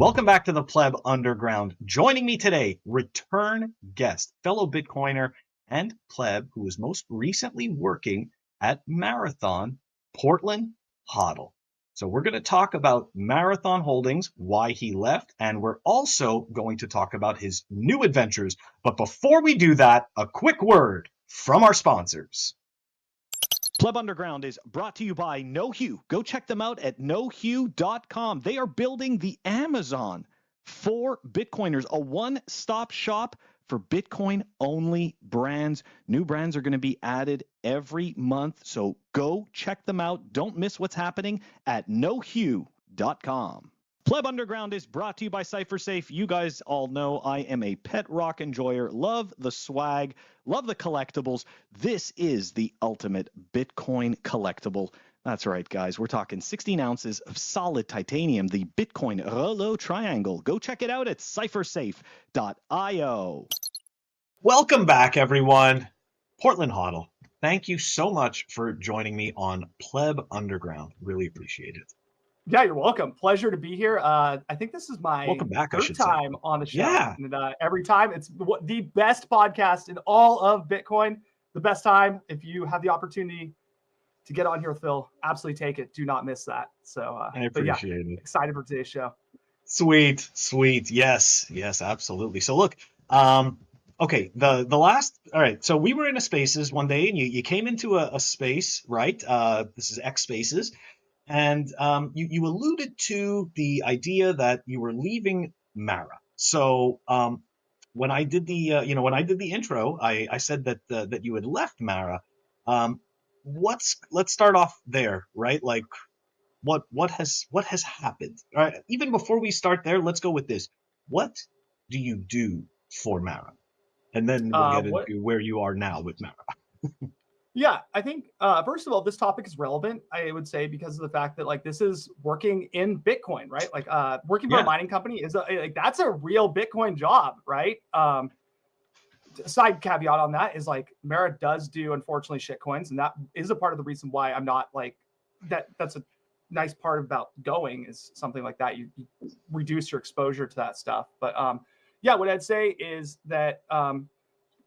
Welcome back to the Pleb Underground. Joining me today, return guest, fellow Bitcoiner and pleb who is most recently working at Marathon, PortlandHodl. So we're going to talk about Marathon Holdings, why he left, and we're also going to talk about his new adventures. But before we do that, a quick word from our sponsors. Pleb Underground is brought to you by NOHhue. Go check them out at NOHhue.com. They are building the Amazon for Bitcoiners, a one-stop shop for Bitcoin-only brands. New brands are going to be added every month, so go check them out. Don't miss what's happening at NOHhue.com. Pleb Underground is brought to you by CypherSafe. You guys all know I am a pet rock enjoyer, love the swag, love the collectibles. This is the ultimate Bitcoin collectible. That's right, guys. We're talking 16 ounces of solid titanium, the Bitcoin Rolo Triangle. Go check it out at CypherSafe.io. Welcome back, everyone. PortlandHodl, thank you so much for joining me on Pleb Underground. Really appreciate it. Yeah, you're welcome. Pleasure to be here. I think this is my third time on the show. Yeah. And every time it's the best podcast in all of Bitcoin. The best time. If you have the opportunity to get on here with Phil, absolutely take it. Do not miss that. So I appreciate it. Excited for today's show. Sweet. Yes, absolutely. So look, okay, the last, all right, so we were in a Spaces one day and you came into a space, right? This is X Spaces. And you alluded to the idea that you were leaving Mara. So when I did the intro, I said that you had left Mara. Let's start off there, right? Like what has happened? All right, even before we start there, let's go with this. What do you do for Mara? And then we'll get into where you are now with Mara. Yeah, I think, first of all, this topic is relevant, I would say, because of the fact that, like, this is working in Bitcoin, right? Like, working for a mining company is, that's a real Bitcoin job, right? Side caveat on that is, like, Mara does do, unfortunately, shitcoins, and that is a part of the reason why I'm not, like, that's a nice part about going is something like that. You reduce your exposure to that stuff. But, yeah, what I'd say is that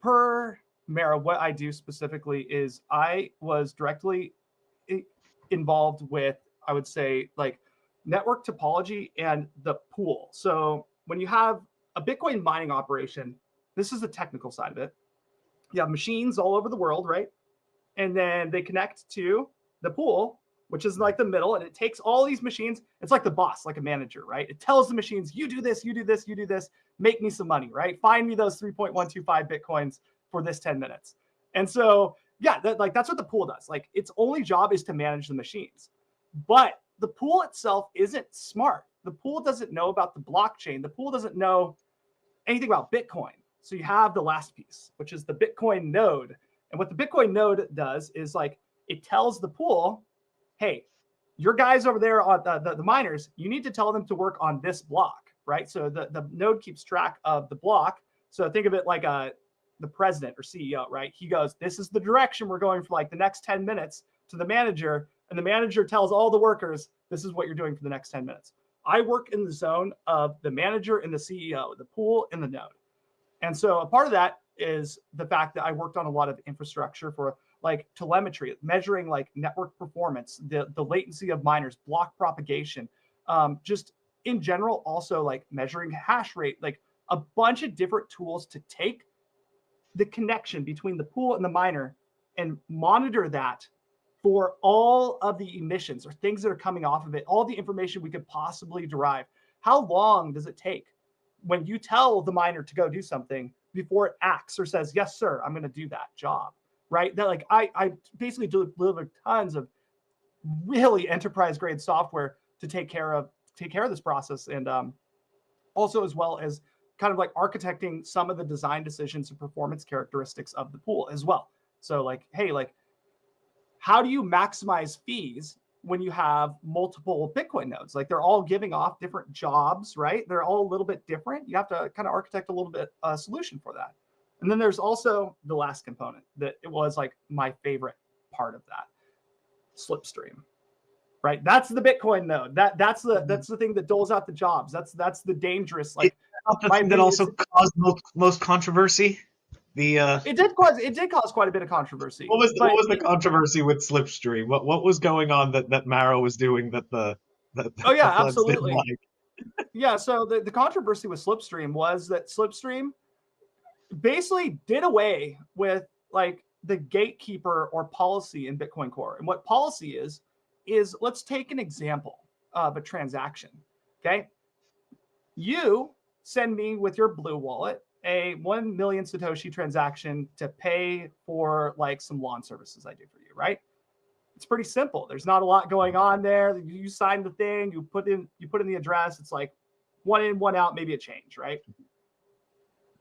per Mara, what I do specifically is I was directly involved with, I would say, like, network topology and the pool. So when you have a Bitcoin mining operation, this is the technical side of it. You have machines all over the world, right? And then they connect to the pool, which is like the middle, and it takes all these machines. It's like the boss, like a manager, right? It tells the machines, you do this, you do this, you do this, make me some money, right? Find me those 3.125 Bitcoins for this 10 minutes. And so, yeah, that's what the pool does. Like, its only job is to manage the machines. But the pool itself isn't smart. The pool doesn't know about the blockchain. The pool doesn't know anything about Bitcoin. So you have the last piece, which is the Bitcoin node. And what the Bitcoin node does is, like, it tells the pool, hey, your guys over there on the miners, you need to tell them to work on this block, right? So the node keeps track of the block. So think of it like the president or CEO, right? He goes, this is the direction we're going for, like, the next 10 minutes to the manager. And the manager tells all the workers, this is what you're doing for the next 10 minutes. I work in the zone of the manager and the CEO, the pool and the node. And so a part of that is the fact that I worked on a lot of infrastructure for, like, telemetry, measuring, like, network performance, the latency of miners, block propagation, just in general, also, like, measuring hash rate, like a bunch of different tools to take the connection between the pool and the miner and monitor that for all of the emissions or things that are coming off of it, all the information we could possibly derive. How long does it take when you tell the miner to go do something before it acts or says, yes, sir, I'm going to do that job, right? That, like, I basically deliver tons of really enterprise grade software to take care of this process. And also, as well as kind of like architecting some of the design decisions and performance characteristics of the pool as well. So, like, hey, like, how do you maximize fees when you have multiple Bitcoin nodes? Like, they're all giving off different jobs, right? They're all a little bit different. You have to kind of architect a little bit solution for that. And then there's also the last component that it was, like, my favorite part of that, Slipstream. right? That's the Bitcoin node. That's the thing that doles out the jobs. That's the dangerous, like, Not the my thing that opinion, also caused most controversy. The it did cause quite a bit of controversy. what But was the controversy with Slipstream? What was going on that Mara was doing that the oh the yeah, plebs didn't absolutely. like? Yeah, so the controversy with Slipstream was that Slipstream basically did away with like the gatekeeper or policy in Bitcoin Core. And what policy is let's take an example of a transaction. Okay. You send me with your Blue wallet a 1 million Satoshi transaction to pay for like some lawn services I do for you, right? It's pretty simple. There's not a lot going on there. You sign the thing, you put in the address. It's like one in, one out, maybe a change, right?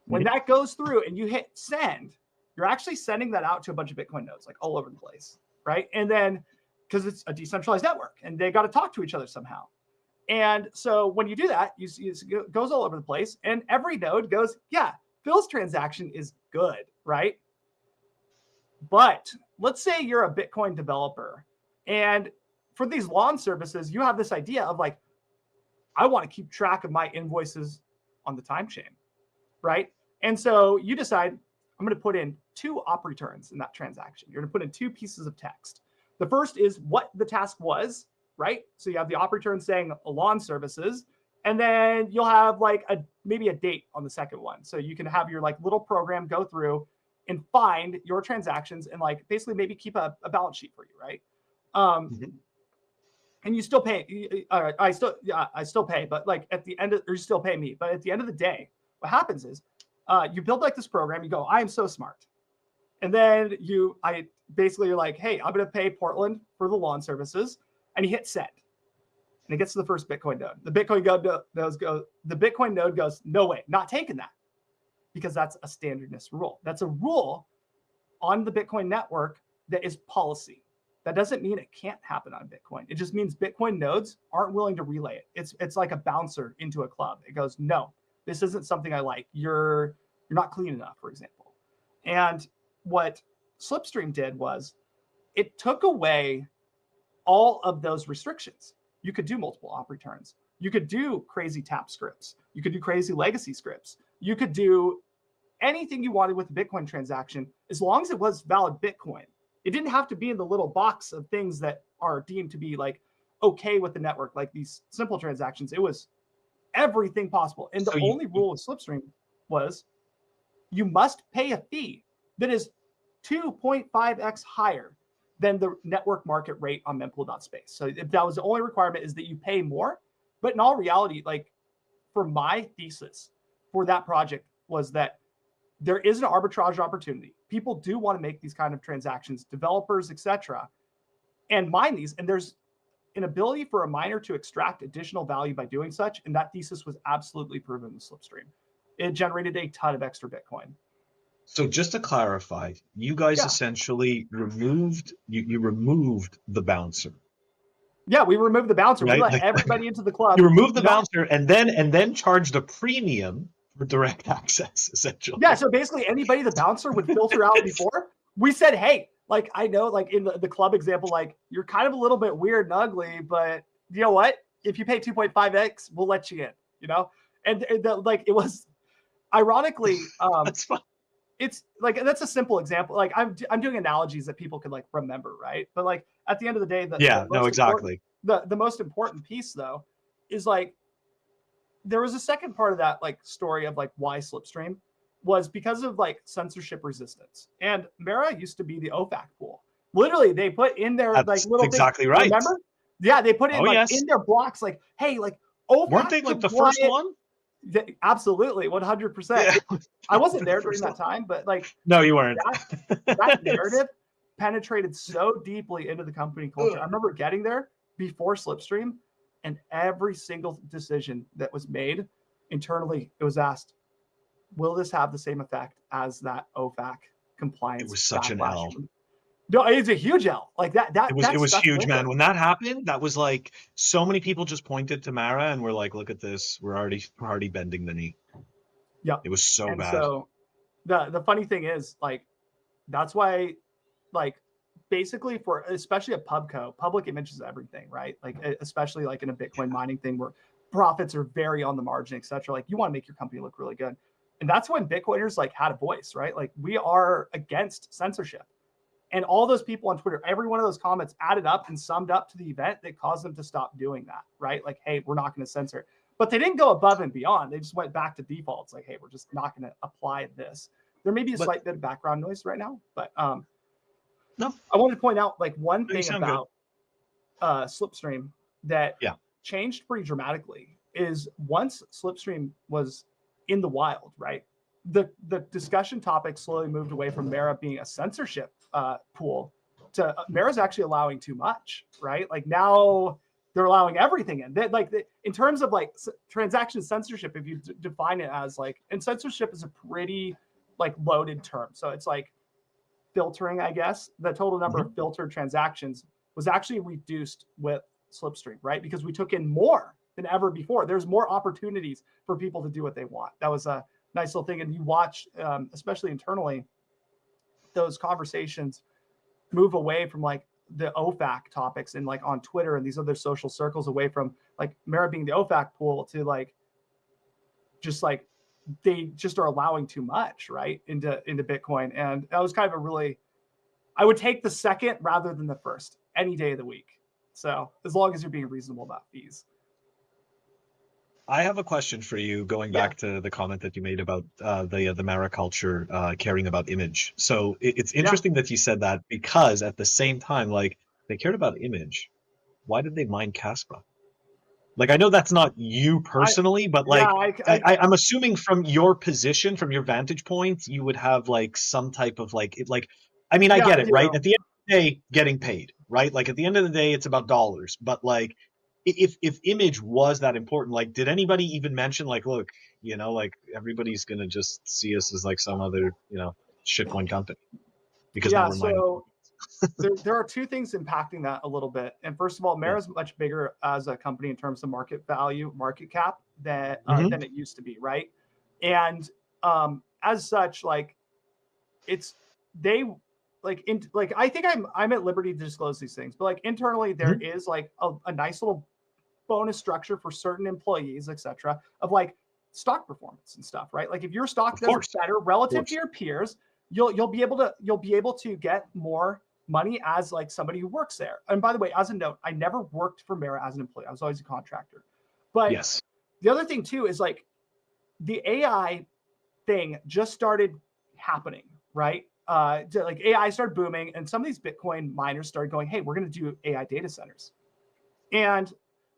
When that goes through and you hit send, you're actually sending that out to a bunch of Bitcoin nodes, like all over the place, right? And then because it's a decentralized network and they got to talk to each other somehow. And so when you do that, it goes all over the place, and every node goes, yeah, Phil's transaction is good, right? But let's say you're a Bitcoin developer, and for these lawn services, you have this idea of like, I want to keep track of my invoices on the time chain, right? And so you decide, I'm going to put in 2 op returns in that transaction. You're going to put in 2 pieces of text. The first is what the task was, right? So you have the op return saying lawn services, and then you'll have like maybe a date on the second one. So you can have your like little program go through and find your transactions and like basically maybe keep a balance sheet for you, right? And you still pay. I still pay, but like at the end of, or you still pay me, but at the end of the day, what happens is you build like this program. You go, I am so smart, and then you're like, hey, I'm going to pay Portland for the lawn services, and you hit send, and it gets to the first Bitcoin node. The Bitcoin node goes, no way, not taking that, because that's a standardness rule. That's a rule on the Bitcoin network that is policy. That doesn't mean it can't happen on Bitcoin. It just means Bitcoin nodes aren't willing to relay it. It's like a bouncer into a club. It goes, no, this isn't something I like. You're not clean enough, for example. And what Slipstream did was it took away all of those restrictions. You could do multiple op returns. You could do crazy tap scripts. You could do crazy legacy scripts. You could do anything you wanted with a Bitcoin transaction as long as it was valid Bitcoin. It didn't have to be in the little box of things that are deemed to be like okay with the network, like these simple transactions. It was everything possible. And the only rule with Slipstream was you must pay a fee that is 2.5x higher than the network market rate on mempool.space. So if that was the only requirement, is that you pay more. But in all reality, like for my thesis for that project was that there is an arbitrage opportunity. People do want to make these kind of transactions, developers, etc., and mine these. And there's an ability for a miner to extract additional value by doing such. And that thesis was absolutely proven with Slipstream. It generated a ton of extra Bitcoin. So just to clarify, you guys essentially removed you removed the bouncer. Yeah, we removed the bouncer. Right? We let everybody into the club. You removed the bouncer and then charged a premium for direct access, essentially. Yeah, so basically anybody the bouncer would filter out before, we said, hey, like I know, like in the club example, like you're kind of a little bit weird and ugly, but you know what? If you pay 2.5x, we'll let you in, you know? And like it was ironically, that's fun. It's like that's a simple example. Like I'm doing analogies that people can like remember, right? But like at the end of the day, the most important piece though is like there was a second part of that like story of like why Slipstream was because of like censorship resistance. And Mara used to be the OFAC pool. Literally, they put in their like little exactly thing. Right. Remember? Yeah, they put it in their blocks like, hey, like OFAC. Weren't they like the first one? Absolutely, 100%. Yeah. I wasn't there during that time, but like, no, you weren't. That narrative penetrated so deeply into the company culture. I remember getting there before Slipstream, and every single decision that was made internally, it was asked, will this have the same effect as that OFAC compliance? It was such an L. No, it's a huge L. Like that. It was huge, man. When that happened, that was like so many people just pointed to Mara and were like, "Look at this. We're already bending the knee." Yeah, it was bad. So the funny thing is, like, that's why, like, basically for, especially a pubco, public image is everything, right? Like, especially like in a Bitcoin mining thing where profits are very on the margin, et cetera. Like, you want to make your company look really good. And that's when Bitcoiners like had a voice, right? Like, we are against censorship. And all those people on Twitter, every one of those comments added up and summed up to the event that caused them to stop doing that, right? Like, hey, we're not going to censor. But they didn't go above and beyond. They just went back to defaults. Like, hey, we're just not going to apply this. There may be a slight bit of background noise right now, but no, I wanted to point out like one thing about Slipstream that changed pretty dramatically is once Slipstream was in the wild, right? The discussion topic slowly moved away from Mara being a censorship pool to Mara's actually allowing too much, right? Like now they're allowing everything in. In terms of like transaction censorship, if you define it as like, and censorship is a pretty like loaded term. So it's like filtering, I guess. The total number of filtered transactions was actually reduced with Slipstream, right? Because we took in more than ever before. There's more opportunities for people to do what they want. That was a nice little thing. And you watch, especially internally, those conversations move away from like the OFAC topics and like on Twitter and these other social circles, away from like Mara being the OFAC pool to like, just like they just are allowing too much, right, into Bitcoin. And that was kind of a really, I would take the second rather than the first any day of the week. So as long as you're being reasonable about fees. I have a question for you, going back to the comment that you made about the Mara culture caring about image. So it's interesting that you said that, because at the same time, like, they cared about image. Why did they mine Kaspa? Like, I know that's not you personally, but like, I'm assuming from your position, from your vantage point, you would have like some type of like, I mean, I get it, right? At the end of the day, getting paid, right? Like at the end of the day, it's about dollars. But like, if image was that important, like, did anybody even mention like, look, like everybody's gonna just see us as like some other, shitcoin company because now we're mining. There are two things impacting that a little bit. And first of all, Mara is much bigger as a company in terms of market value, market cap than it used to be, right? And as such, like I think I'm at liberty to disclose these things, but like internally there is like a nice little bonus structure for certain employees, etc., of like stock performance and stuff, right? Like if your stock does better relative to your peers, you'll be able to get more money as like somebody who works there. And by the way, as a note, I never worked for Mara as an employee. I was always a contractor. But the other thing too is like the AI thing just started happening, right? Like AI started booming, and some of these Bitcoin miners started going, hey, we're going to do AI data centers. And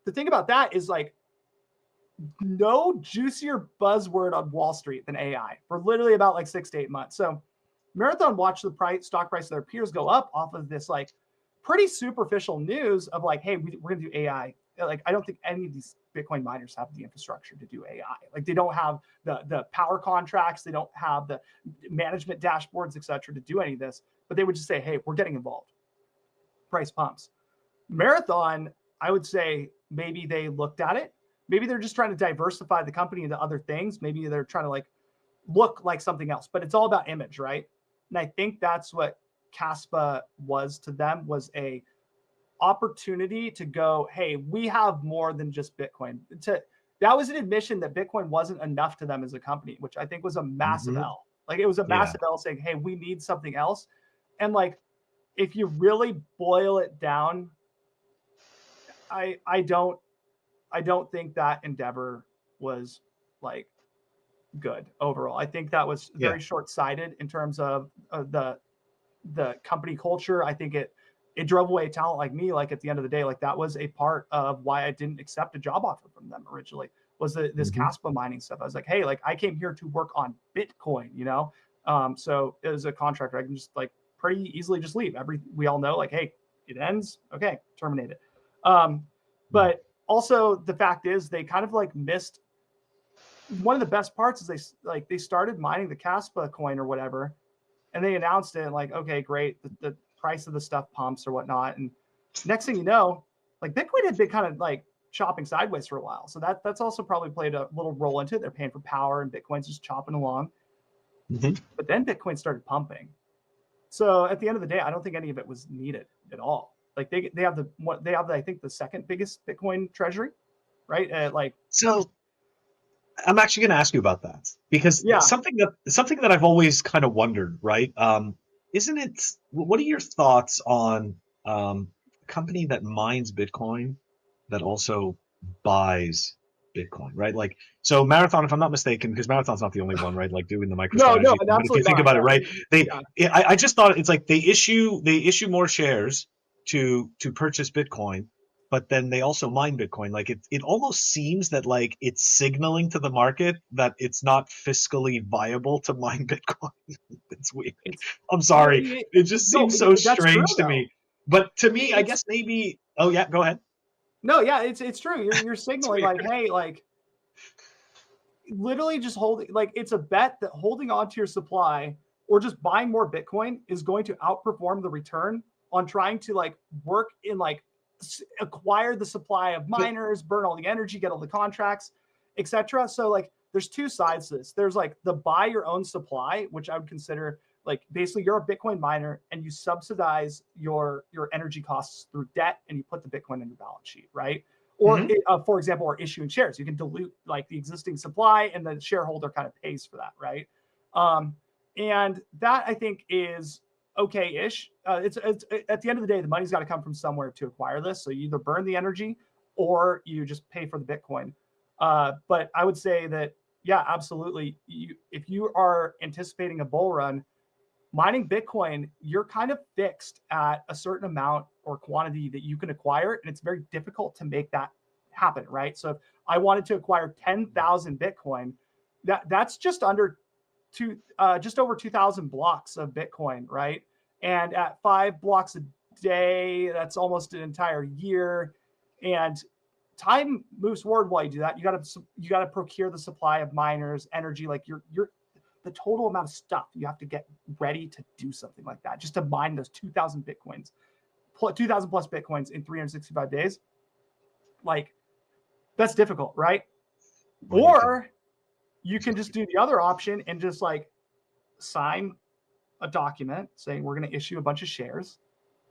the thing about that is like no juicier buzzword on Wall Street than AI for literally about like 6 to 8 months. So Marathon watched the stock price of their peers go up off of this like pretty superficial news of like, hey, we're going to do AI. Like, I don't think any of these Bitcoin miners have the infrastructure to do AI. Like, they don't have the power contracts. They don't have the management dashboards, et cetera, to do any of this. But they would just say, hey, we're getting involved. Price pumps. Marathon, I would say maybe they looked at it. Maybe they're just trying to diversify the company into other things. Maybe they're trying to like look like something else. But it's all about image, right? And I think that's what Kaspa was to them, was a opportunity to go, hey, we have more than just Bitcoin. That was an admission that Bitcoin wasn't enough to them as a company, which I think was a massive L. Like, it was a massive L saying, hey, we need something else. And like, if you really boil it down, I don't think that endeavor was like good overall. I think that was very short-sighted in terms of the company culture. I think it drove away talent like me. Like, at the end of the day, like, that was a part of why I didn't accept a job offer from them originally, was this Kaspa mining stuff. I was like, hey, like, I came here to work on Bitcoin, so as a contractor, I can just like pretty easily just leave. We all know, like, hey, it ends, okay, terminate it. But also the fact is they kind of like missed one of the best parts. Is they started mining the Kaspa coin or whatever, and they announced it, and like, okay, great, the price of the stuff pumps or whatnot, and next thing you know, like, Bitcoin had been kind of like chopping sideways for a while. So that's also probably played a little role into it. They're paying for power and Bitcoin's just chopping along. But then Bitcoin started pumping. So at the end of the day, I don't think any of it was needed at all. Like they have I think the second biggest Bitcoin treasury, right? So I'm actually going to ask you about that because Yeah. something that I've always kind of wondered, right? Isn't it? What are your thoughts on a company that mines Bitcoin that also buys Bitcoin, right? Like, so Marathon, if I'm not mistaken, because Marathon's not the only one, right? Like doing the No, MicroStrategy thing. But if you absolutely think not. about it, right? Yeah. I just thought it's like they issue more shares to purchase Bitcoin, but then they also mine Bitcoin. Like it almost seems that like it's signaling to the market that it's not fiscally viable to mine Bitcoin. It's weird. It's I'm sorry. It just no, seems so that's true strange to though. me. But to me, I It's guess maybe. Oh yeah, go ahead. no, yeah, it's true. You're It's signaling like, weird. hey, like literally just holding, like it's a bet that holding on to your supply or just buying more Bitcoin is going to outperform the return on trying to like work in like acquire the supply of But miners, burn all the energy, get all the contracts, etc. So like there's two sides to this. There's like the buy your own supply, which I would consider like basically you're a Bitcoin miner and you subsidize your energy costs through debt and you put the Bitcoin in your balance sheet, right? Or mhm. for example, or issuing shares. You can dilute like the existing supply and the shareholder kind of pays for that, right? And that I think is okay-ish. It's at the end of the day, the money's got to come from somewhere to acquire this. So you either burn the energy or you just pay for the Bitcoin. But I would say that, yeah, absolutely. If you are anticipating a bull run, mining Bitcoin, you're kind of fixed at a certain amount or quantity that you can acquire, and it's very difficult to make that happen, right? So if I wanted to acquire 10,000 Bitcoin, that's just just over 2,000 blocks of Bitcoin, right? And at 5 blocks a day, that's almost an entire year. And time moves forward while you do that. You got to procure the supply of miners, energy, like you're the total amount of stuff you have to get ready to do something like that, just to mine those 2,000 Bitcoins, 2,000 plus Bitcoins in 365 days. Like that's difficult, right? Well, you can. Or you can just do the other option and just like sign a document saying we're going to issue a bunch of shares.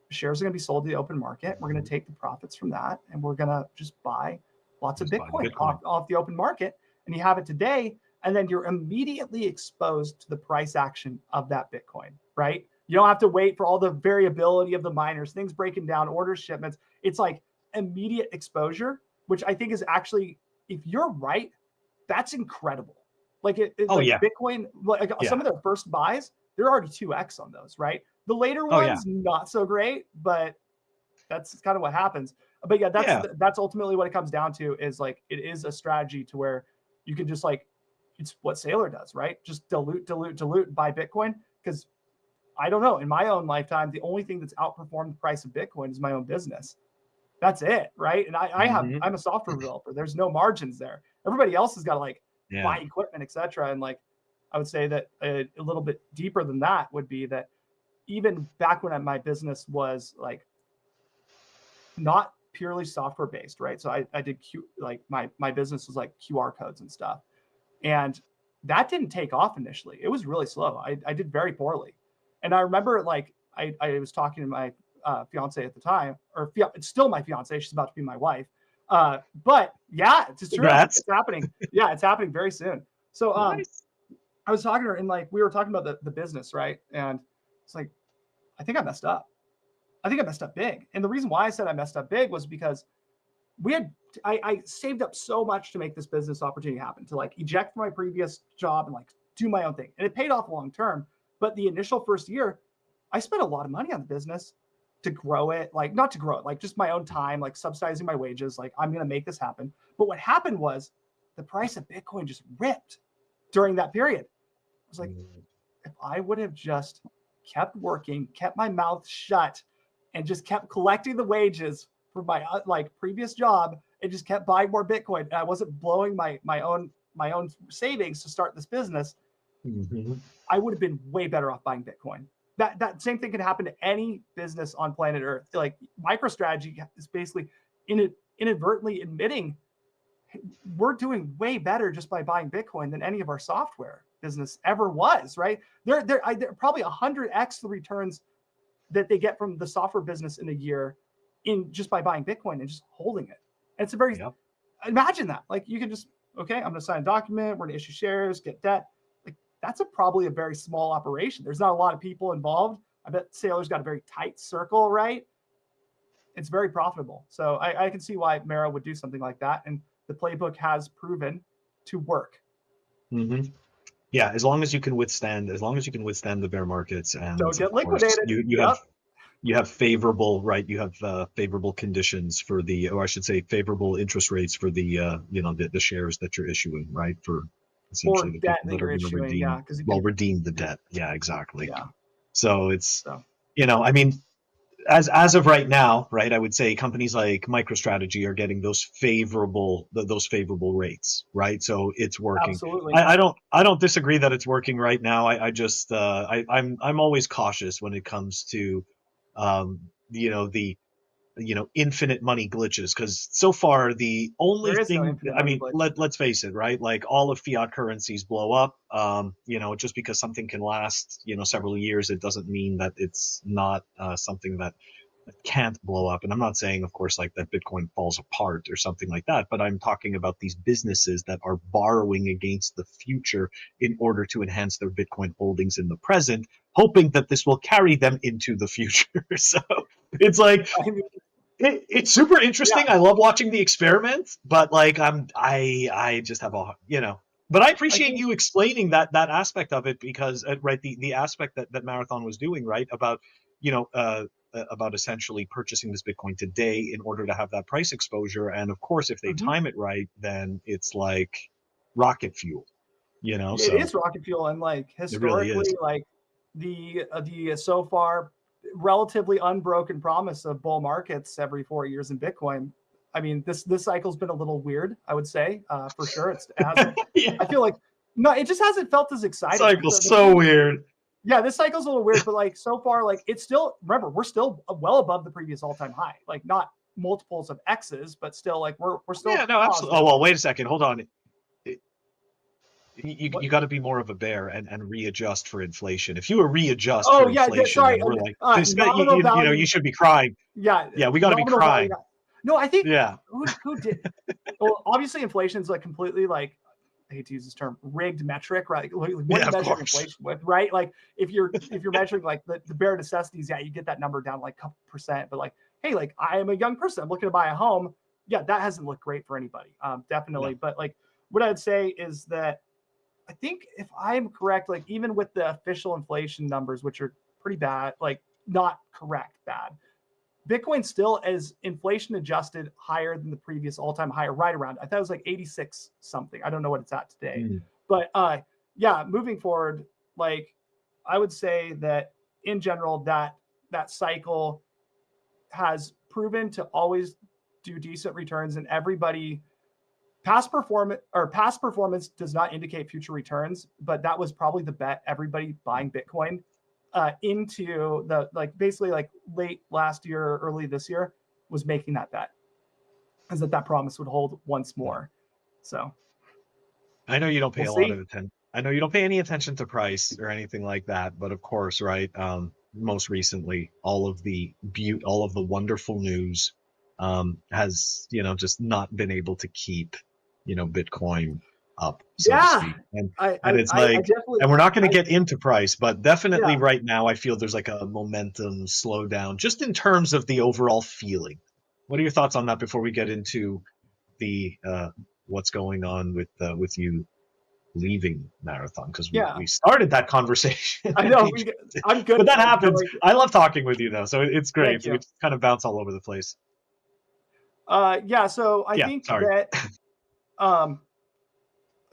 The shares are going to be sold to the open market. We're going to take the profits from that and we're going to just buy lots of Just buy Bitcoin Bitcoin. off the open market. And you have it today. And then you're immediately exposed to the price action of that Bitcoin, right? You don't have to wait for all the variability of the miners, things breaking down, orders, shipments. It's like immediate exposure, which I think is actually, if you're right, that's incredible. Like Oh like yeah, Bitcoin, like yeah. some of their first buys, they're already 2x on those, right? The later Oh yeah, ones, not so great, but that's kind of what happens. But yeah, yeah. that's ultimately what it comes down to is like it is a strategy to where you can just like it's what Sailor does, right? Just dilute, buy Bitcoin. Because I don't know, in my own lifetime, the only thing that's outperformed the price of Bitcoin is my own business. That's it, right? And Hmm. I'm a software developer. There's no margins there. Everybody else has got to like Yeah. buy equipment, etc. And like I would say that a little bit deeper than that would be that even back when my business was like not purely software based, right? So I did like my business was like QR codes and stuff, and that didn't take off initially. It was really slow. I did very poorly, and I remember like I was talking to my fiance at the time, or it's still my fiance. She's about to be my wife. But yeah, it's just true. Congrats. It's happening. Yeah, it's happening very soon. So Nice. I was talking to her and like we were talking about the business, right? And it's like I think I messed up. I think I messed up big. And the reason why I said I messed up big was because I saved up so much to make this business opportunity happen, to like eject from my previous job and like do my own thing. And it paid off long term. But the initial first year, I spent a lot of money on the business to grow it, like not to grow it, like just my own time, like subsidizing my wages, like I'm going to make this happen. But what happened was the price of Bitcoin just ripped during that period. I was like, if I would have just kept working, kept my mouth shut, and just kept collecting the wages from my like previous job, and just kept buying more Bitcoin, and I wasn't blowing my own savings to start this business, Hmm. I would have been way better off buying Bitcoin. That same thing can happen to any business on planet Earth. Like MicroStrategy is basically inadvertently admitting, we're doing way better just by buying Bitcoin than any of our software business ever was, right? They're probably 100x the returns that they get from the software business in a year in just by buying Bitcoin and just holding it. And it's a very, imagine that. Like you can just, okay, I'm going to sign a document. We're going to issue shares, get debt. Like that's probably a very small operation. There's not a lot of people involved. I bet Saylor's got a very tight circle, right? It's very profitable. So I can see why Mara would do something like that. And the playbook has proven to work. Mm-hmm. Yeah, as long as you can withstand the bear markets, and don't get liquidated. You have favorable, right? You have favorable conditions for the, or I should say, favorable interest rates for the the shares that you're issuing, right? For essentially the debt people that that are you're going to issuing, redeem, redeem the debt. Yeah, exactly. Yeah. So it's I mean, as of right now, right, I would say companies like MicroStrategy are getting those favorable rates, right? So it's working. Absolutely. I don't disagree that it's working right now. I just I'm always cautious when it comes to the infinite money glitches, because so far the only there is no thing, infinite I money mean, glitch. let's face it, right? Like all of fiat currencies blow up. Just because something can last several years, it doesn't mean that it's not something that can't blow up. And I'm not saying, of course, like that Bitcoin falls apart or something like that, but I'm talking about these businesses that are borrowing against the future in order to enhance their Bitcoin holdings in the present, hoping that this will carry them into the future. So it's like, it's super interesting. I love watching the experiment, but like I just have but I appreciate you explaining that aspect of it, because right, the aspect that Marathon was doing, right, about about essentially purchasing this Bitcoin today in order to have that price exposure. And of course, if they time it right, then it's like rocket fuel, It is rocket fuel. And like historically, really like the so far relatively unbroken promise of bull markets every 4 years in Bitcoin. I mean, this cycle's been a little weird, I would say, for sure. It hasn't. I feel like it just hasn't felt as exciting. Cycle's so weird. Yeah, this cycle's a little weird, but like so far, like it's still, remember, we're still well above the previous all-time high. Like not multiples of X's, but still like we're still. Yeah, no, absolutely. Oh well, wait a second, hold on. You got to be more of a bear and readjust for inflation. If you readjust for inflation, then we're like, you should be crying. Yeah, we got to be crying. No, I think who did. Well, obviously, inflation is like completely like, I hate to use this term, rigged metric, right? Like, what are you measuring inflation with, right? Like if you're measuring like the bare necessities, you get that number down like a couple percent. But like, hey, like I am a young person, I'm looking to buy a home. Yeah, that hasn't looked great for anybody, definitely. No. But like, what I'd say is that I think if I'm correct, like even with the official inflation numbers, which are pretty bad, like not correct, bad, Bitcoin still is inflation adjusted higher than the previous all-time high, right around. I thought it was like 86 something. I don't know what it's at today. But moving forward, like I would say that in general that cycle has proven to always do decent returns, and everybody past performance does not indicate future returns, but that was probably the bet. Everybody buying Bitcoin into the basically late last year or early this year was making that bet, is that promise would hold once more. So I know you don't pay a lot of attention. I know you don't pay any attention to price or anything like that, but of course, right. Most recently, all of the wonderful news has just not been able to keep Bitcoin up, so to speak. And it's like, and we're not going to get into price, but definitely right now, I feel there's like a momentum slowdown just in terms of the overall feeling. What are your thoughts on that before we get into the what's going on with you leaving Marathon? Because we started that conversation. I know. I'm good. But that happens. I love talking with you though, so it's great. So we just kind of bounce all over the place. So I think that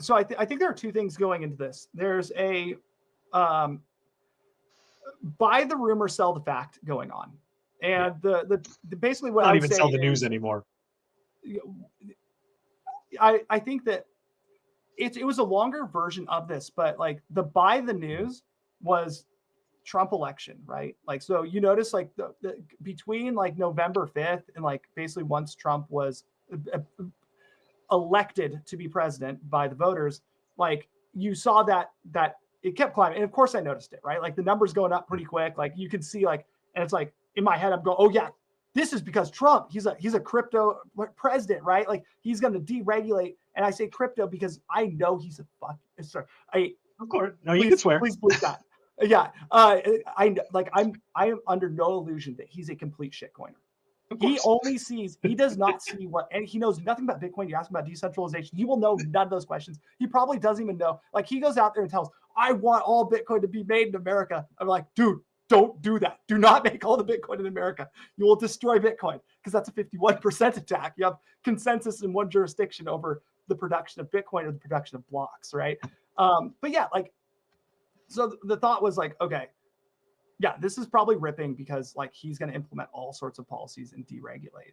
so I think there are two things going into this. There's a buy the rumor, sell the fact going on. And the basically what I would say, sell the news anymore. I think that it was a longer version of this, but like the buy the news was Trump election, right? Like, so you notice like the between like November 5th and like basically once Trump was elected to be president by the voters, like you saw that it kept climbing. And of course I noticed it, right? Like the numbers going up pretty quick. Like you can see like, and it's like in my head, I'm going, oh yeah, this is because Trump, he's a crypto president, right? Like he's going to deregulate. And I say crypto because I know he's a fuck. Sorry, of course. No, you can swear. Please believe that. Yeah. I'm under no illusion that he's a complete shitcoiner. He only sees, he does not see what, and he knows nothing about Bitcoin. You ask him about decentralization, he will know none of those questions. He probably doesn't even know. Like he goes out there and tells, I want all Bitcoin to be made in America. I'm like, dude, don't do that. Do not make all the Bitcoin in America. You will destroy Bitcoin because that's a 51% attack. You have consensus in one jurisdiction over the production of Bitcoin or the production of blocks, right? But yeah, like, so the thought was like, okay, yeah, this is probably ripping because like he's going to implement all sorts of policies and deregulate.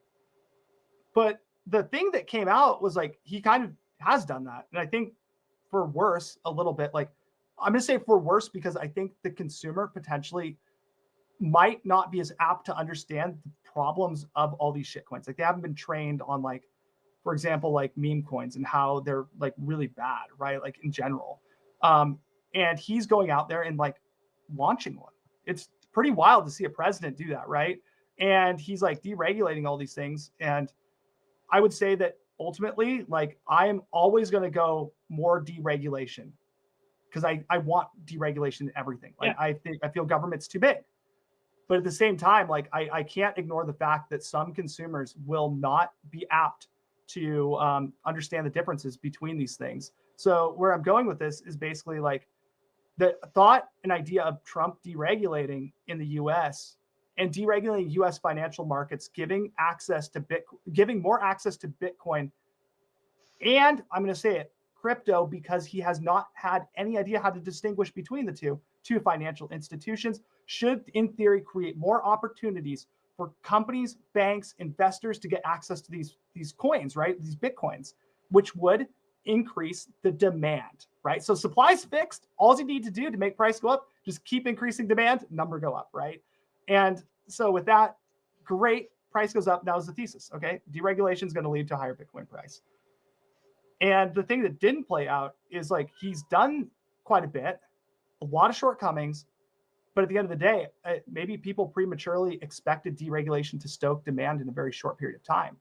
But the thing that came out was like, he kind of has done that. And I think for worse, a little bit, like I'm going to say for worse, because I think the consumer potentially might not be as apt to understand the problems of all these shit coins. Like they haven't been trained on like, for example, like meme coins and how they're like really bad, right? Like in general. And he's going out there and like launching one. It's pretty wild to see a president do that, right? And he's like deregulating all these things. And I would say that ultimately, like I am always going to go more deregulation because I want deregulation in everything. Like I feel government's too big. But at the same time, like I can't ignore the fact that some consumers will not be apt to understand the differences between these things. So where I'm going with this is basically like the thought and idea of Trump deregulating in the US and deregulating US financial markets, giving access to giving more access to Bitcoin. And I'm going to say it, crypto, because he has not had any idea how to distinguish between the two financial institutions, should in theory create more opportunities for companies, banks, investors to get access to these coins, right? These Bitcoins, which would increase the demand, right? So supply's fixed. All you need to do to make price go up, just keep increasing demand, number go up, right? And so with that, great, price goes up. That was the thesis, okay? Deregulation is going to lead to a higher Bitcoin price. And the thing that didn't play out is like he's done quite a bit, a lot of shortcomings, but at the end of the day, maybe people prematurely expected deregulation to stoke demand in a very short period of time.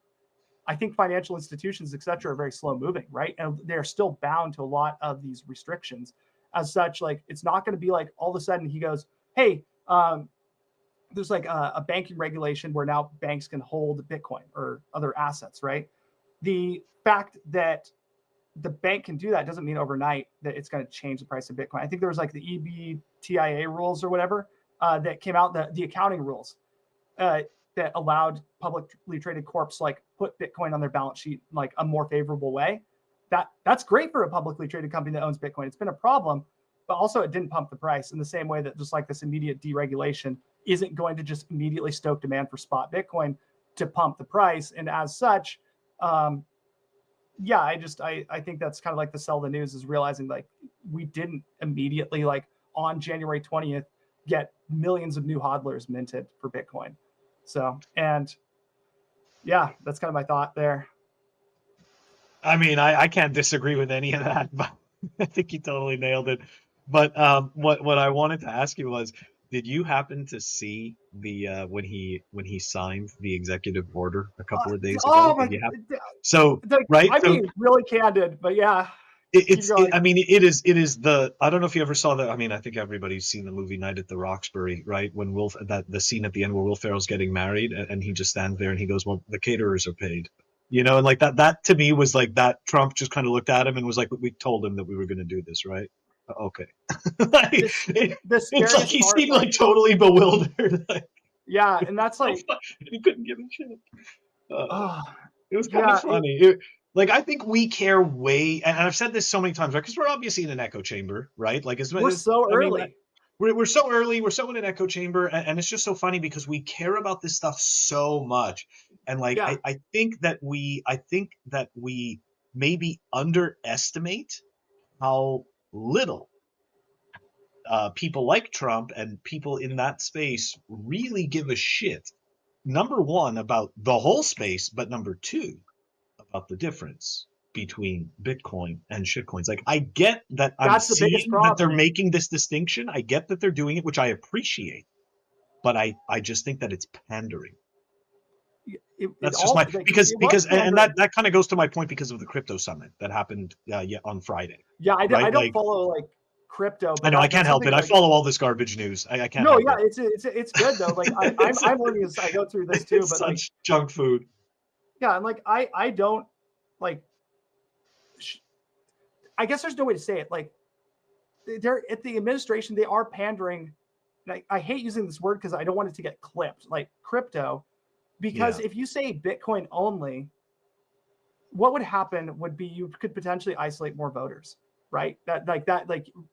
I think financial institutions, et cetera, are very slow moving, right? And they're still bound to a lot of these restrictions. As such, like it's not going to be like all of a sudden he goes, hey, there's like a banking regulation where now banks can hold Bitcoin or other assets, right? The fact that the bank can do that doesn't mean overnight that it's going to change the price of Bitcoin. I think there was like the EBTIA rules or whatever that came out, the accounting rules that allowed publicly traded corps like put Bitcoin on their balance sheet in like a more favorable way. That's great for a publicly traded company that owns Bitcoin. It's been a problem, but also it didn't pump the price in the same way that just like this immediate deregulation isn't going to just immediately stoke demand for spot Bitcoin to pump the price. And as such, yeah, I think that's kind of like the sell the news is realizing like we didn't immediately like on January 20th get millions of new hodlers minted for Bitcoin. So, and yeah, that's kind of my thought there. I mean, I can't disagree with any of that, but I think you totally nailed it. But what I wanted to ask you was, did you happen to see the when he signed the executive order a couple of days ago? My, Did you have so like, right? I'm So being really candid, but yeah. I mean, it is the, I don't know if you ever saw that. I mean, I think everybody's seen the movie Night at the Roxbury, right? When the scene at the end where Will Ferrell's getting married and he just stands there and he goes, well, the caterers are paid, you know, and like that to me was like that Trump just kind of looked at him and was like, we told him that we were going to do this, right? Okay. Like, it's like he seemed like totally bewildered. Like, yeah, and that's like, he couldn't give a shit. It was kind of funny. Like, I think we care way, and I've said this so many times, right? Because we're obviously in an echo chamber, right? Like, we're so early. I mean, we're so early. We're so in an echo chamber, and it's just so funny because we care about this stuff so much. And like, I think that we maybe underestimate how little people like Trump and people in that space really give a shit. Number one, about the whole space, but number two, about the difference between Bitcoin and shitcoins. Like, I get that I'm That's the biggest seeing that they're problem. making this distinction. I get that they're doing it, which I appreciate, but I just think that it's pandering. That's just my because and that kind of goes to my point because of the crypto summit that happened on Friday. Yeah, I right? don't follow like crypto. But I know I can't help it. Like, I follow all this garbage news. I can't. No, help yeah, it. it's good though. Like I'm learning as I go through this too. But such like junk food. Yeah, and like I don't like. I guess there's no way to say it. Like they're at the administration, they are pandering. I hate using this word because I don't want it to get clipped, like crypto, because if you say Bitcoin only, what would happen would be you could potentially isolate more voters, right?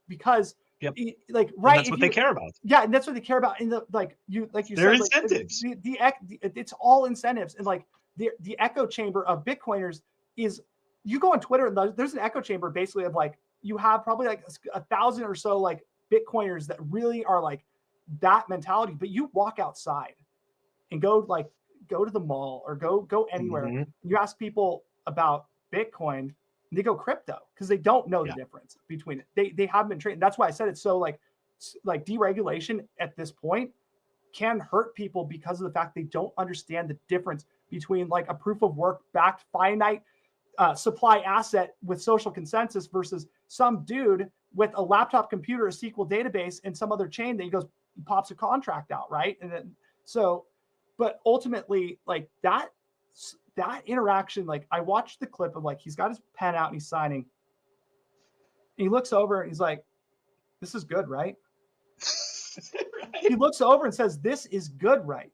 Because yep. like right, and that's what they care about. Yeah, and that's what they care about. In the like you Their said, incentives. Like, it's all incentives, and like the echo chamber of Bitcoiners is you go on Twitter and there's an echo chamber basically of like you have probably like 1,000 or so like Bitcoiners that really are like that mentality, but you walk outside and go to the mall or go anywhere. Mm-hmm. You ask people about Bitcoin, and they go crypto because they don't know the difference between it. They haven't been trained. That's why I said it's so like deregulation at this point can hurt people because of the fact they don't understand the difference between like a proof of work backed finite supply asset with social consensus versus some dude with a laptop computer, a SQL database, and some other chain that he goes pops a contract out, right? And then but ultimately, like that interaction, like I watched the clip of like he's got his pen out and he's signing. And he looks over and he's like, "This is good, right?" Right? He looks over and says, "This is good, right?"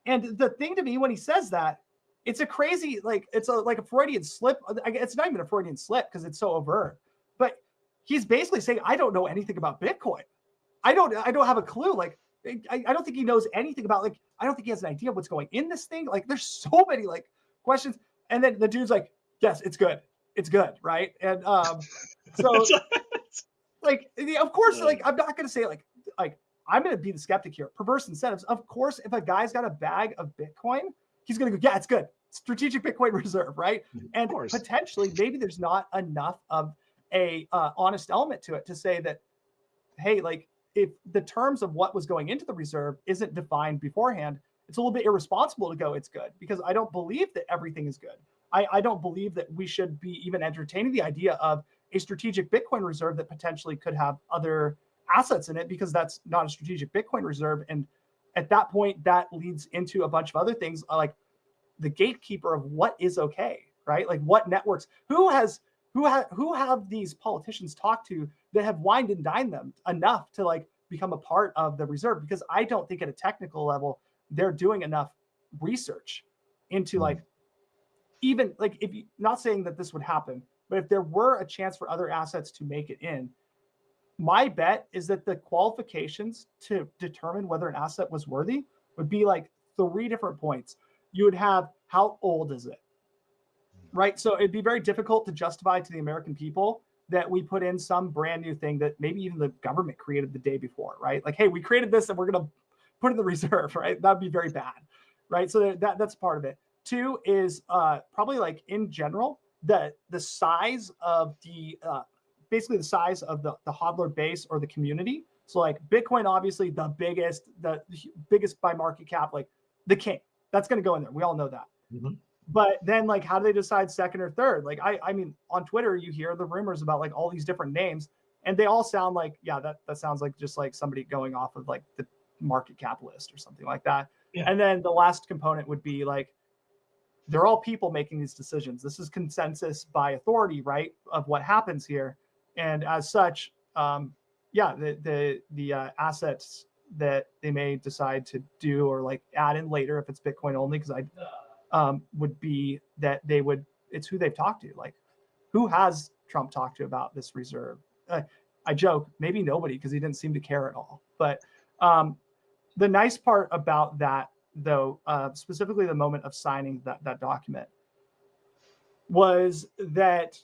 And the thing to me when he says that, it's a crazy, like it's like a Freudian slip. It's not even a Freudian slip because it's so overt. But he's basically saying, "I don't know anything about Bitcoin. I don't have a clue." Like I don't think he knows anything about like I don't think he has an idea of what's going in this thing. Like there's so many like questions, and then the dude's like, "Yes, it's good, right?" And so like of course, like I'm not gonna say like I'm gonna be the skeptic here. Perverse incentives. Of course, if a guy's got a bag of Bitcoin, he's gonna go, "Yeah, it's good. Strategic Bitcoin reserve, right?" And potentially, maybe there's not enough of a honest element to it to say that, hey, like if the terms of what was going into the reserve isn't defined beforehand, it's a little bit irresponsible to go, "It's good," because I don't believe that everything is good. I don't believe that we should be even entertaining the idea of a strategic Bitcoin reserve that potentially could have other assets in it, because that's not a strategic Bitcoin reserve. And at that point, that leads into a bunch of other things like the gatekeeper of what is okay, right? Like what networks, who have these politicians talked to that have wined and dined them enough to like become a part of the reserve? Because I don't think at a technical level they're doing enough research into like even like if you not saying that this would happen, but if there were a chance for other assets to make it in, my bet is that the qualifications to determine whether an asset was worthy would be like 3 different points. You would have, how old is it? Right? So it'd be very difficult to justify to the American people that we put in some brand new thing that maybe even the government created the day before, right? Like, hey, we created this and we're going to put it in the reserve, right? That'd be very bad, right? So that's part of it. 2 is probably like in general, the size of the basically the size of the hodler base or the community. So like Bitcoin, obviously the biggest by market cap, like the king, that's going to go in there. We all know that. Mm-hmm. But then like, how do they decide second or third? Like, I mean, on Twitter, you hear the rumors about like all these different names and they all sound like, yeah, that sounds like just like somebody going off of like the market cap list or something like that. Yeah. And then the last component would be like, they're all people making these decisions. This is consensus by authority, right? Of what happens here. And as such, the assets that they may decide to do or like add in later, if it's Bitcoin only, because would be that it's who they've talked to. Like, who has Trump talked to about this reserve? I joke, maybe nobody, because he didn't seem to care at all. But the nice part about that, though, specifically the moment of signing that document, was that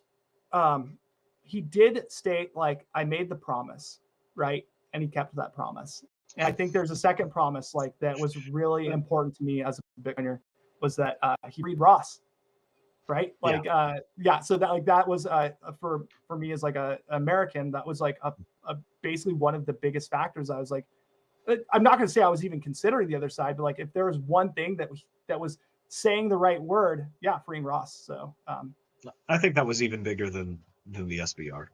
he did state, like, I made the promise, right? And he kept that promise. And I think there's a second promise, like, that was really important to me as a Bitcoiner, was that he read Ross. right? Like, yeah. So that, like, that was for me as like a American, that was like a basically one of the biggest factors. I was like, I'm not going to say I was even considering the other side, but like, if there was one thing that was saying the right word, yeah, freeing Ross. So I think that was even bigger than the SBR.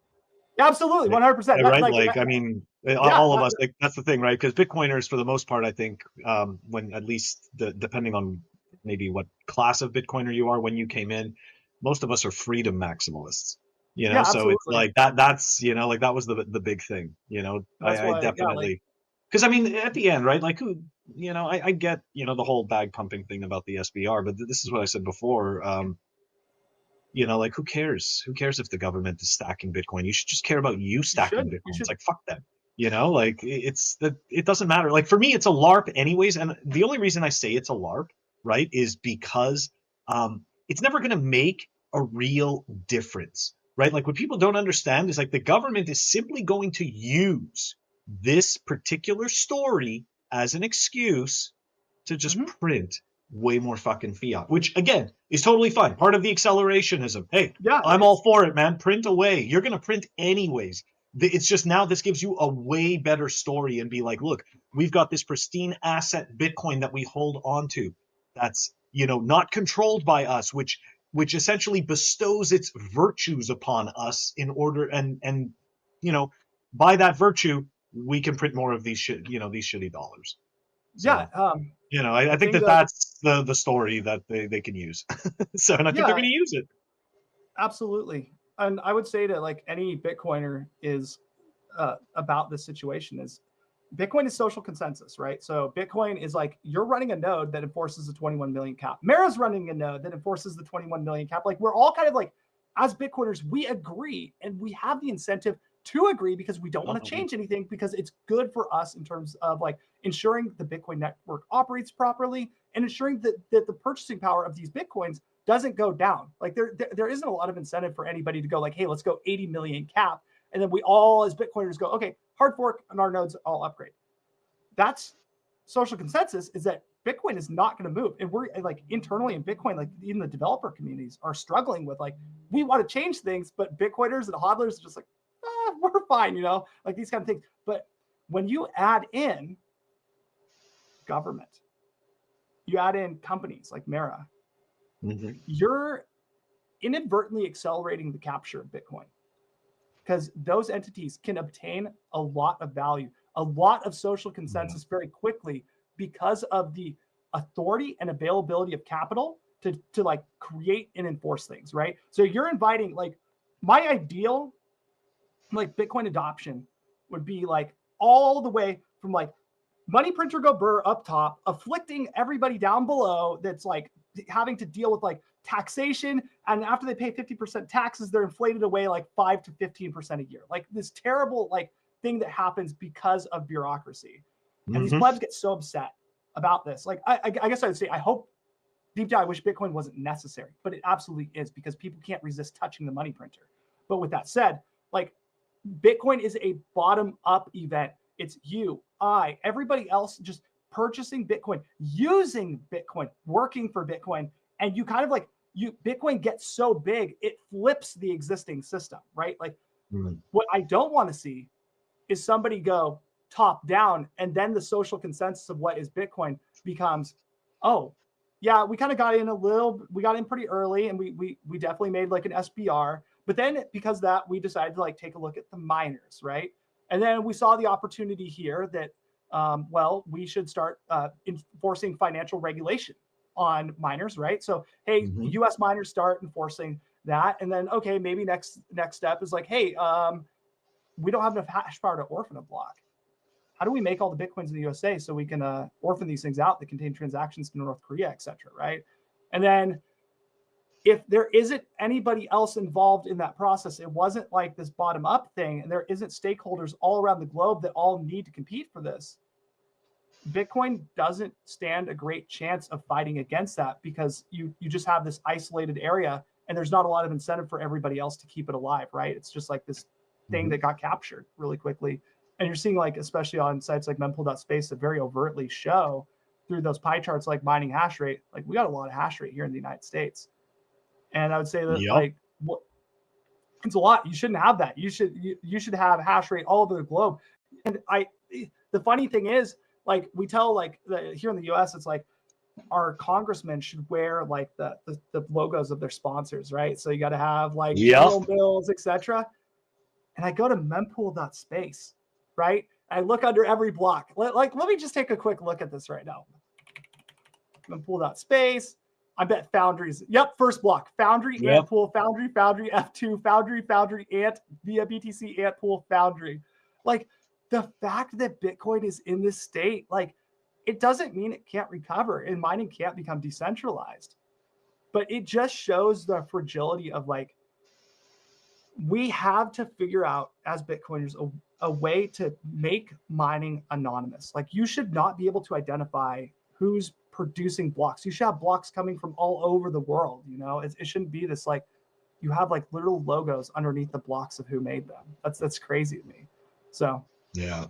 absolutely, 100%. Right? Like, Like, I mean, yeah, all of us, like, that's the thing, right? Because Bitcoiners, for the most part, I think, when at least depending on maybe what class of Bitcoiner you are when you came in, most of us are freedom maximalists. yeah, So it's absolutely. like that's like that was the big thing. That's I why, yeah, like, definitely, because I mean, at the end, right? Like, who, I get the whole bag pumping thing about the SBR, but this is what I said before. Like, who cares? Who cares if the government is stacking Bitcoin? You should just care about you stacking you Bitcoin. It's should, like, fuck them. Like, it's that it doesn't matter. Like, for me, it's a LARP anyways. And the only reason I say it's a LARP, right, is because it's never going to make a real difference, right? Like, what people don't understand is, like, the government is simply going to use this particular story as an excuse to just print way more fucking fiat, which again is totally fine. Part of the accelerationism. Hey, yeah, I'm all for it, man. Print away. You're going to print anyways. It's just now this gives you a way better story and be like, look, we've got this pristine asset Bitcoin that we hold on to that's, not controlled by us, which essentially bestows its virtues upon us in order and by that virtue we can print more of these these shitty dollars. yeah. So I The think thing that that, that's the story that they can use. And I think they're yeah, going to use it. absolutely. And I would say to like any Bitcoiner is about this situation is Bitcoin is social consensus, right? So Bitcoin is like, you're running a node that enforces the 21 million cap. Mara's running a node that enforces the 21 million cap. Like, we're all kind of like, as Bitcoiners, we agree, and we have the incentive to agree because we don't want to change anything, because it's good for us in terms of like ensuring the Bitcoin network operates properly and ensuring that the purchasing power of these Bitcoins doesn't go down. Like, there isn't a lot of incentive for anybody to go like, hey, let's go 80 million cap. And then we all, as Bitcoiners, go, okay, hard fork and our nodes all upgrade. That's social consensus, is that Bitcoin is not going to move. And we're like internally in Bitcoin, like even the developer communities are struggling with like, we want to change things, but Bitcoiners and hodlers are just like, we're fine, like these kind of things. But when you add in government, you add in companies like Mara, you're inadvertently accelerating the capture of Bitcoin, because those entities can obtain a lot of value, a lot of social consensus very quickly, because of the authority and availability of capital to like create and enforce things, right? So you're inviting, like, my ideal like Bitcoin adoption would be like all the way from like money printer go burr up top, afflicting everybody down below that's like having to deal with like taxation, and after they pay 50% taxes, they're inflated away like 5 to 15% a year. Like this terrible like thing that happens because of bureaucracy. And these plebs get so upset about this. Like, I guess I would say, I hope deep down, I wish Bitcoin wasn't necessary, but it absolutely is, because people can't resist touching the money printer. But with that said, like, Bitcoin is a bottom up event. It's you, I, everybody else just purchasing Bitcoin, using Bitcoin, working for Bitcoin. And you kind of like, Bitcoin gets so big, it flips the existing system, right? Like, what I don't want to see is somebody go top down, and then the social consensus of what is Bitcoin becomes, oh, yeah, we kind of got in we got in pretty early, and we definitely made like an SBR. But then because of that, we decided to like take a look at the miners, right? And then we saw the opportunity here that, well, we should start enforcing financial regulation on miners, right? So, hey, U.S. miners start enforcing that, and then okay, maybe next step is like, hey, we don't have enough hash power to orphan a block. How do we make all the Bitcoins in the USA so we can orphan these things out that contain transactions to North Korea, et cetera, right? And then if there isn't anybody else involved in that process, it wasn't like this bottom up thing, and there isn't stakeholders all around the globe that all need to compete for this, Bitcoin doesn't stand a great chance of fighting against that, because you just have this isolated area, and there's not a lot of incentive for everybody else to keep it alive, right? It's just like this thing that got captured really quickly. And you're seeing, like, especially on sites like mempool.space, that very overtly show through those pie charts, like mining hash rate, like we got a lot of hash rate here in the United States. And I would say that Yep. like it's a lot. You shouldn't have that. You should have hash rate all over the globe. And the funny thing is, like we tell like here in the US, it's like our congressmen should wear like the logos of their sponsors, right? So you got to have like General Mills, etc. And I go to mempool.space, right? I look under every block. Let me just take a quick look at this right now. Mempool.space. I bet Foundries. Yep, first block. Foundry, Ant Pool, Foundry, Foundry, F2, Foundry, Foundry, Ant, via BTC, Ant Pool, Foundry. Like the fact that Bitcoin is in this state, like it doesn't mean it can't recover and mining can't become decentralized. But it just shows the fragility of like, we have to figure out as Bitcoiners a way to make mining anonymous. Like you should not be able to identify who's producing blocks. You should have blocks coming from all over the world. You know, it shouldn't be this like you have like little logos underneath the blocks of who made them. That's crazy to me. So yeah,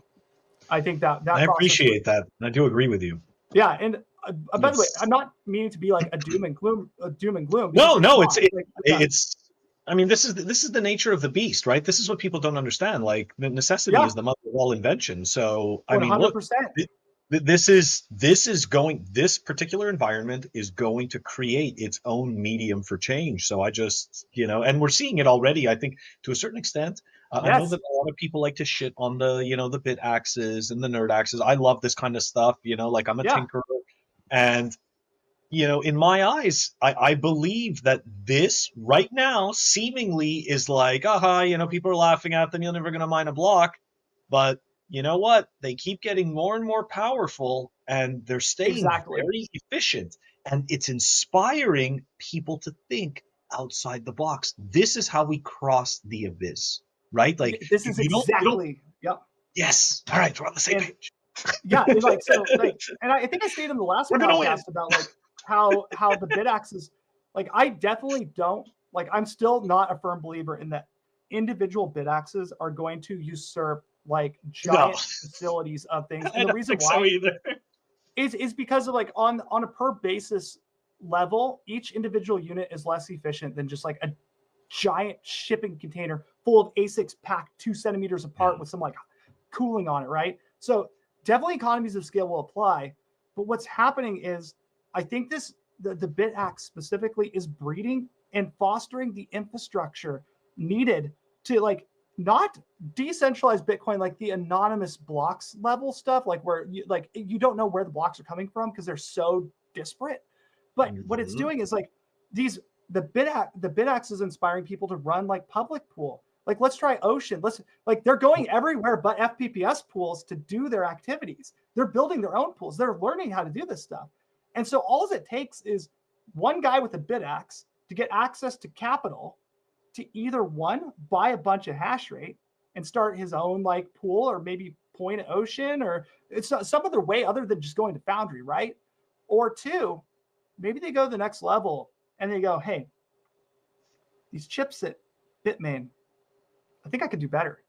I think that I appreciate that. I do agree with you. Yeah, and by the way, I'm not meaning to be like a doom and gloom. No, it's. I mean, this is the nature of the beast, right? This is what people don't understand. Like the necessity is the mother of all invention. So I mean, look, 100%. This particular environment is going to create its own medium for change. So I just, and we're seeing it already, I think, to a certain extent. I know that a lot of people like to shit on the, the Bitaxes and the Nerdaxes. I love this kind of stuff, like I'm a tinkerer. And, in my eyes, I believe that this right now seemingly is like, people are laughing at them. You're never going to mine a block. But you know what? They keep getting more and more powerful and they're staying very efficient. And it's inspiring people to think outside the box. This is how we cross the abyss, right? Like this is exactly. Yep. Yes. All right. We're on the same page. Yeah. And like, so like, and I think I stated in the last podcast about like how the Bitaxes, like I definitely don't like, I'm still not a firm believer in that individual Bitaxes are going to usurp like giant facilities of things. And the reason why is because of like on a per basis level, each individual unit is less efficient than just like a giant shipping container full of ASICs packed 2 centimeters apart with some like cooling on it, right? So definitely economies of scale will apply. But what's happening is I think the Bitaxe specifically is breeding and fostering the infrastructure needed to like not decentralize Bitcoin, like the anonymous blocks level stuff, like where you don't know where the blocks are coming from because they're so disparate. But what it's doing is like the Bitaxe is inspiring people to run like public pool. Like let's try Ocean. They're going everywhere but FPPS pools to do their activities. They're building their own pools. They're learning how to do this stuff. And so all it takes is one guy with a Bitaxe to get access to capital to either one, buy a bunch of hash rate and start his own like pool, or maybe point at Ocean, or it's some other way other than just going to Foundry, right? Or two, maybe they go to the next level and they go, hey, these chips at Bitmain, I think I could do better.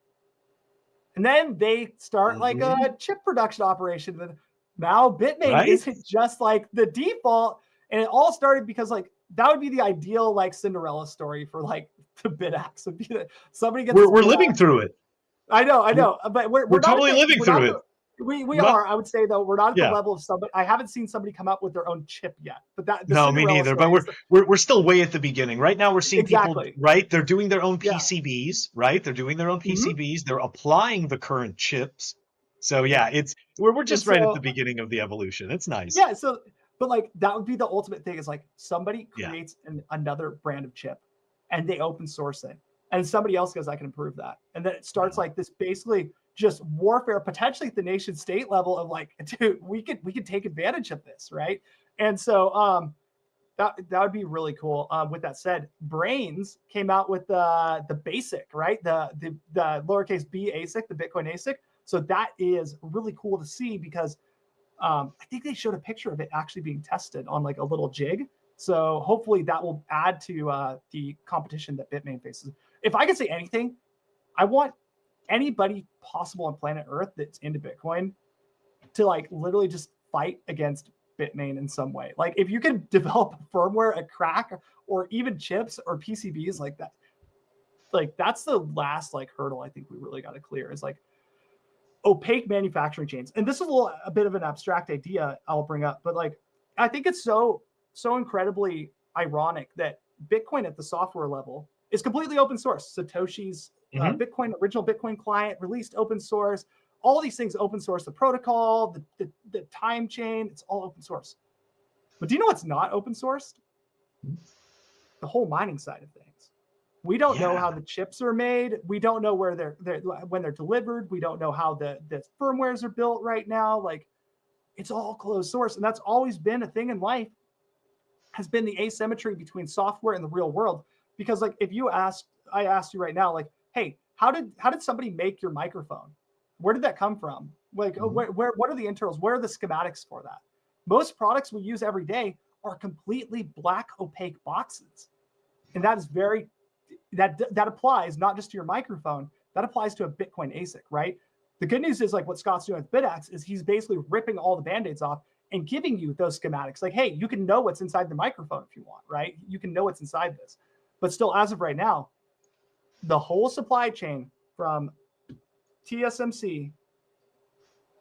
And then they start like a chip production operation. And now Bitmain isn't just like the default. And it all started because like that would be the ideal like Cinderella story for like the Bitaxe. Would be that somebody gets. We're living through it. I know, but we're totally living through it. We are. I would say though, we're not at the level of somebody. I haven't seen somebody come up with their own chip yet. But that no, me neither. But we're still way at the beginning. Right now, we're seeing people. Right, they're doing their own PCBs. Right, they're doing their own PCBs. They're applying the current chips. So yeah, we're just right at the beginning of the evolution. It's nice. Yeah. So, but like that would be the ultimate thing. Is like somebody creates another brand of chip, and they open source it, and somebody else goes, I can improve that, and then it starts like this basically just warfare, potentially at the nation state level of like, dude, we could take advantage of this, right? And so that would be really cool. With that said, Brains came out with the basic, right? The lowercase b ASIC, the Bitcoin ASIC. So that is really cool to see because I think they showed a picture of it actually being tested on like a little jig. So hopefully that will add to the competition that Bitmain faces. If I could say anything, I want anybody possible on planet Earth that's into Bitcoin to like literally just fight against Bitmain in some way. Like if you can develop a firmware, a crack, or even chips or PCBs like that, like that's the last like hurdle I think we really got to clear is like opaque manufacturing chains. And this is a bit of an abstract idea I'll bring up, but like I think it's so incredibly ironic that Bitcoin at the software level is completely open source. Satoshi's Bitcoin, original Bitcoin client released open source. All these things open source, the protocol, the time chain, it's all open source. But do you know what's not open sourced? The whole mining side of things. We don't know how the chips are made. We don't know where they're when they're delivered. We don't know how the firmwares are built right now. Like it's all closed source. And that's always been a thing in life, has been the asymmetry between software and the real world. Because like if I asked you right now, like, hey, how did somebody make your microphone? Where did that come from? Like, what are the internals? Where are the schematics for that? Most products we use every day are completely black, opaque boxes. And that is that applies not just to your microphone, that applies to a Bitcoin ASIC, right? The good news is like what Scott's doing with Bitaxes is he's basically ripping all the Band-Aids off and giving you those schematics. Like, hey, you can know what's inside the microphone if you want, right? You can know what's inside this. But still, as of right now, the whole supply chain from TSMC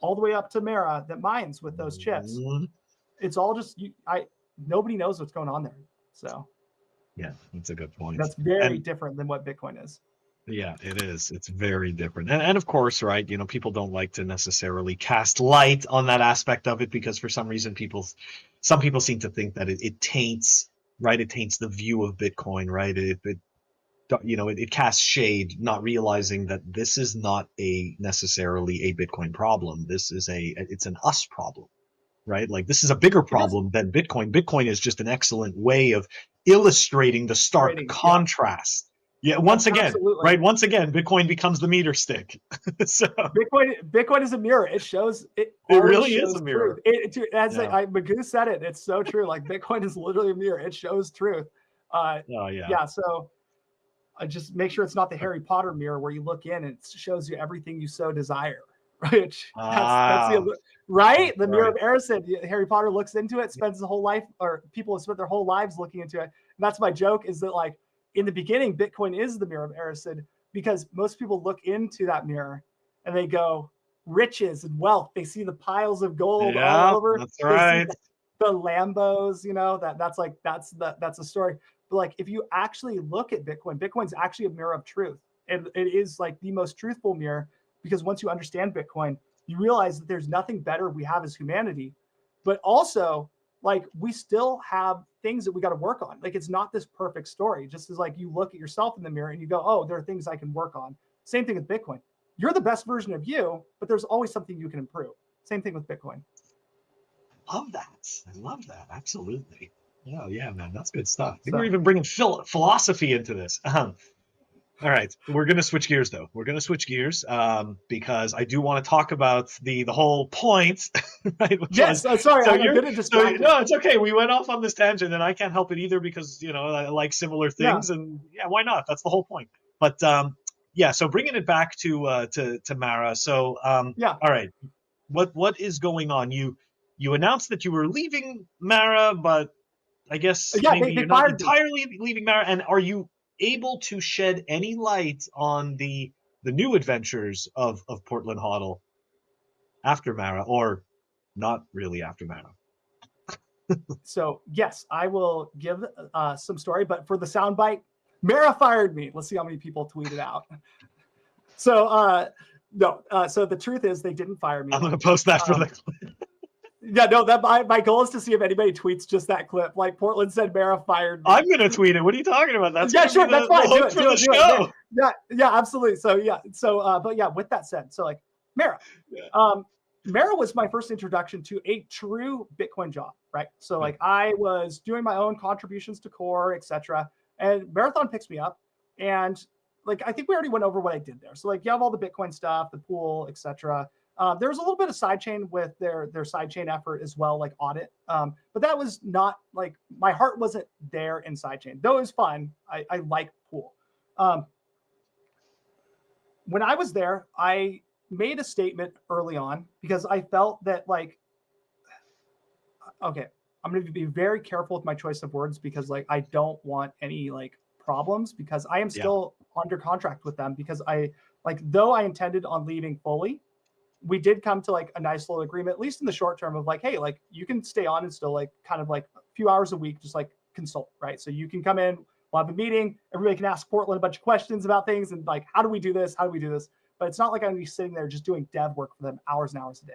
all the way up to Mara that mines with those chips, it's all just nobody knows what's going on there. So yeah, that's a good point. That's very different than what Bitcoin is. Yeah, it is. It's very different. And of course, right, people don't like to necessarily cast light on that aspect of it because for some reason some people seem to think that it taints, right? It taints the view of Bitcoin, right? It casts shade, not realizing that this is not necessarily a Bitcoin problem. It's an us problem, right? Like this is a bigger problem than Bitcoin. Bitcoin is just an excellent way of illustrating the stark contrast. Yeah, once again, Bitcoin becomes the meter stick. So Bitcoin is a mirror. It shows it really shows is a mirror. Magoo said it. It's so true. Like Bitcoin is literally a mirror. It shows truth. So I just make sure it's not the Harry Potter mirror where you look in and it shows you everything you so desire. Right? That's the right. The mirror of Erised. Harry Potter looks into it, spends the whole life, or people have spent their whole lives looking into it. And that's my joke. Is that like in the beginning, Bitcoin is the mirror of Erised because most people look into that mirror and they go riches and wealth. They see the piles of gold all over. That's right. They see the Lambos. That's a story. But like if you actually look at Bitcoin, Bitcoin's actually a mirror of truth. And it is like the most truthful mirror because once you understand Bitcoin, you realize that there's nothing better we have as humanity, but also like we still have things that we got to work on. Like it's not this perfect story. Just as like you look at yourself in the mirror and you go, oh, there are things I can work on. Same thing with Bitcoin. You're the best version of you, but there's always something you can improve. Same thing with Bitcoin. I love that. Absolutely. Yeah, man, that's good stuff. I think we're even bringing philosophy into this. All right, we're going to switch gears, though. We're going to switch gears because I do want to talk about the whole point, right? Sorry, I'm going to distract you. No, it's okay. We went off on this tangent, and I can't help it either because, I like similar things, and why not? That's the whole point. But, so bringing it back to Mara. So, all right, what is going on? You announced that you were leaving Mara, but I guess maybe you're not entirely leaving Mara, and are you able to shed any light on the new adventures of PortlandHodl after Mara, or not really after Mara? So yes, I will give some story, but for the soundbite, Mara fired me. Let's see how many people tweet it out. So no, so the truth is they didn't fire me. I'm going to post that for the clip. Yeah, no, that my goal is to see if anybody tweets just that clip. Like Portland said, Mara fired me. I'm going to tweet it. What are you talking about? That's that's fine. Do it. Yeah, absolutely. But yeah, with that said, so like Mara, Mara was my first introduction to a true Bitcoin job, right? So like I was doing my own contributions to core, etc. And Marathon picks me up, and like I think we already went over what I did there. So like you have all the Bitcoin stuff, the pool, etc. There was a little bit of sidechain with their sidechain effort as well, like audit. But that was not like my heart wasn't there in sidechain, though it was fun. I like pool. When I was there, I made a statement early on because I felt that like okay, I'm going to be very careful with my choice of words because like I don't want any like problems because I am still under contract with them because though I intended on leaving fully, we did come to like a nice little agreement, at least in the short term of like, hey, like you can stay on and still like kind of like a few hours a week, just like consult, right? So you can come in, we'll have a meeting, everybody can ask Portland a bunch of questions about things and like, how do we do this? How do we do this? But it's not like I'm gonna be sitting there just doing dev work for them hours and hours a day.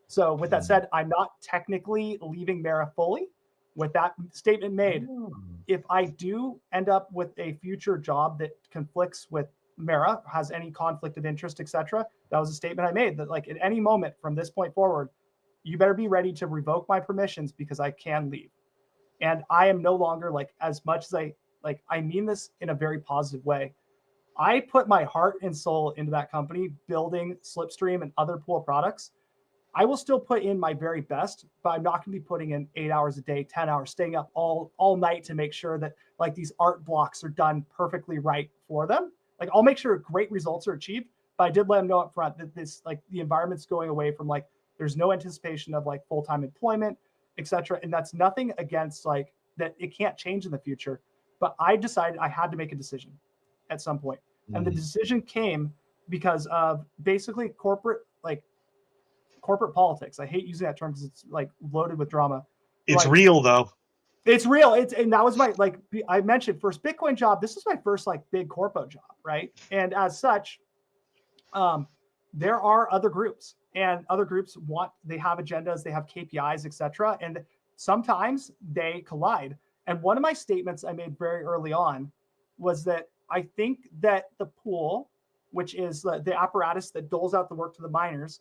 So with that said, I'm not technically leaving Mara fully. With that statement made, if I do end up with a future job that conflicts with Mara, has any conflict of interest, etc., that was a statement I made that like at any moment from this point forward, you better be ready to revoke my permissions because I can leave. And I am no longer like, as much as I mean this in a very positive way. I put my heart and soul into that company, building Slipstream and other pool products. I will still put in my very best, but I'm not going to be putting in 8 hours a day, 10 hours, staying up all night to make sure that like these art blocks are done perfectly right for them. Like I'll make sure great results are achieved, but I did let them know up front that this like the environment's going away from like there's no anticipation of like full-time employment, etc. And that's nothing against like that it can't change in the future. But I decided I had to make a decision at some point. And the decision came because of basically corporate politics. I hate using that term because it's like loaded with drama. It's real though. It's real. And that was my, like I mentioned, first Bitcoin job. This is my first like big corpo job, right? And as such, there are other groups and other groups they have agendas, they have KPIs, etc. And sometimes they collide. And one of my statements I made very early on was that I think that the pool, which is the apparatus that doles out the work to the miners,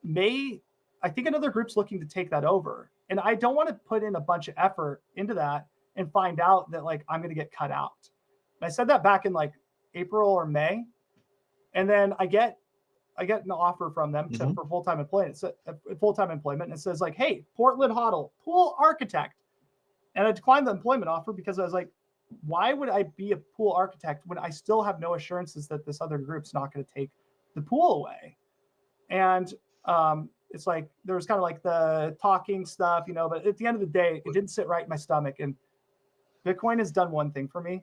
I think another group's looking to take that over. And I don't want to put in a bunch of effort into that and find out that like I'm going to get cut out. And I said that back in like April or May. And then I get an offer from them for full-time employment. So full-time employment, and it says like, hey, PortlandHodl pool architect. And I declined the employment offer because I was like, why would I be a pool architect when I still have no assurances that this other group's not going to take the pool away? And it's like there was kind of like the talking stuff, but at the end of the day, it didn't sit right in my stomach. And Bitcoin has done one thing for me.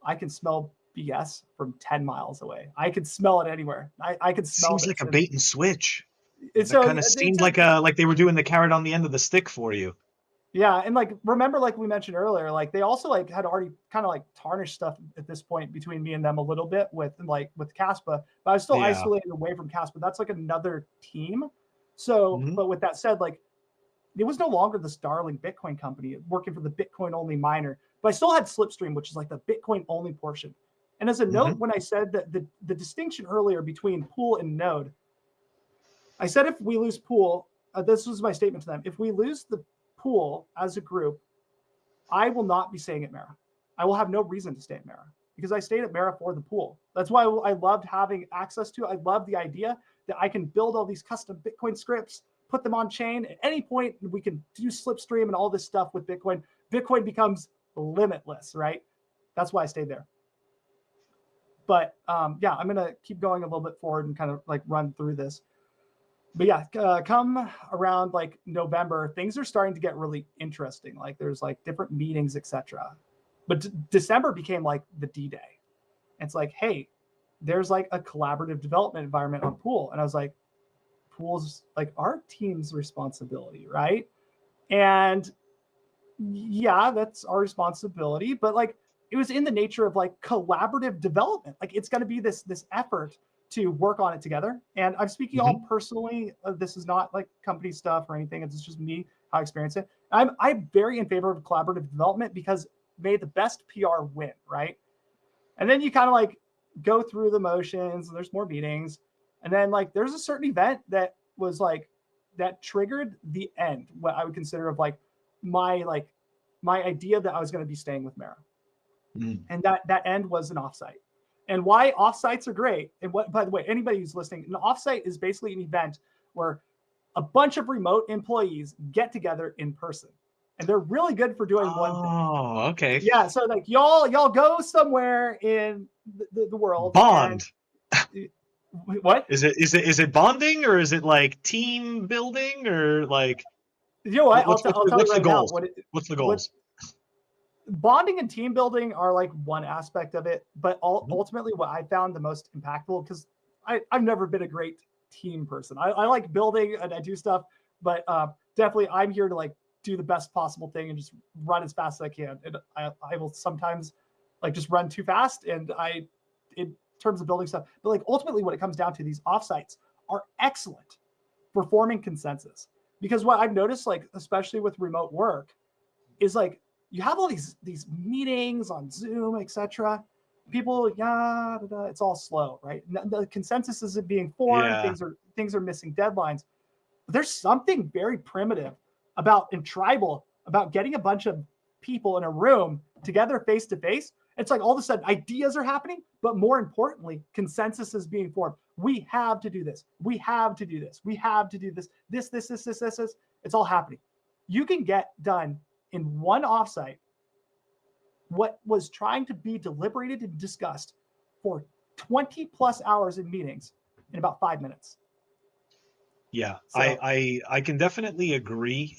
I can smell BS from 10 miles away. I could smell it anywhere. I could smell it. Seems like a bait and switch. It kind of seemed like they were doing the carrot on the end of the stick for you. Yeah, and like remember, like we mentioned earlier, like they also like had already kind of like tarnished stuff at this point between me and them a little bit with Kaspa, but I was still isolated away from Kaspa. That's like another team. So, but with that said, like it was no longer this darling Bitcoin company working for the Bitcoin only miner, but I still had Slipstream, which is like the Bitcoin only portion. And as a note, when I said that the distinction earlier between pool and node, I said if we lose pool, this was my statement to them. If we lose the pool as a group, I will not be staying at Mara. I will have no reason to stay at Mara because I stayed at Mara for the pool. That's why I loved having access to it. I love the idea that I can build all these custom Bitcoin scripts, put them on chain. At any point, we can do Slipstream and all this stuff with Bitcoin. Bitcoin becomes limitless, right? That's why I stayed there. But yeah, I'm going to keep going a little bit forward and kind of like run through this. But yeah, come around like November, things are starting to get really interesting. Like there's like different meetings, etc. But December became like the D-Day. It's like, hey, there's like a collaborative development environment on Pool. And I was like, Pool's like our team's responsibility, right? And yeah, that's our responsibility. But like it was in the nature of like collaborative development. Like it's going to be this effort to work on it together. And I'm speaking all personally. This is not like company stuff or anything. It's just me, how I experience it. I'm very in favor of collaborative development because may the best PR win, right? And then you kind of like go through the motions and there's more meetings. And then like there's a certain event that was like that triggered the end, what I would consider of like my idea that I was going to be staying with Mara. And that end was an offsite. And why offsites are great. And what, by the way, anybody who's listening, an offsite is basically an event where a bunch of remote employees get together in person. And they're really good for doing one thing. Oh, okay. Yeah. So like y'all go somewhere in the world. Bond. And, what? Is it bonding or is it like team building or like? You know what? I'll tell you What's the right now. goals? What's the What goals? bonding and team building are like one aspect of it, but Mhm. ultimately what I found the most impactful, because I've never been a great team person. I like building and I do stuff, but definitely I'm here to like do the best possible thing and just run as fast as I can. And I will sometimes like just run too fast, and in terms of building stuff, but like ultimately what it comes down to, these offsites are excellent for forming consensus. Because what I've noticed, like especially with remote work, is like you have all these meetings on Zoom, etc. People, yeah, it's all slow, right? The consensus isn't being formed. Yeah. Things are missing deadlines. But there's something very primitive about and tribal about getting a bunch of people in a room together face to face. It's like all of a sudden ideas are happening, but more importantly, consensus is being formed. We have to do this. We have to do this. We have to do this. This. It's all happening. You can get done in one offsite what was trying to be deliberated and discussed for 20 plus hours in meetings in about 5 minutes. Yeah, So I can definitely agree.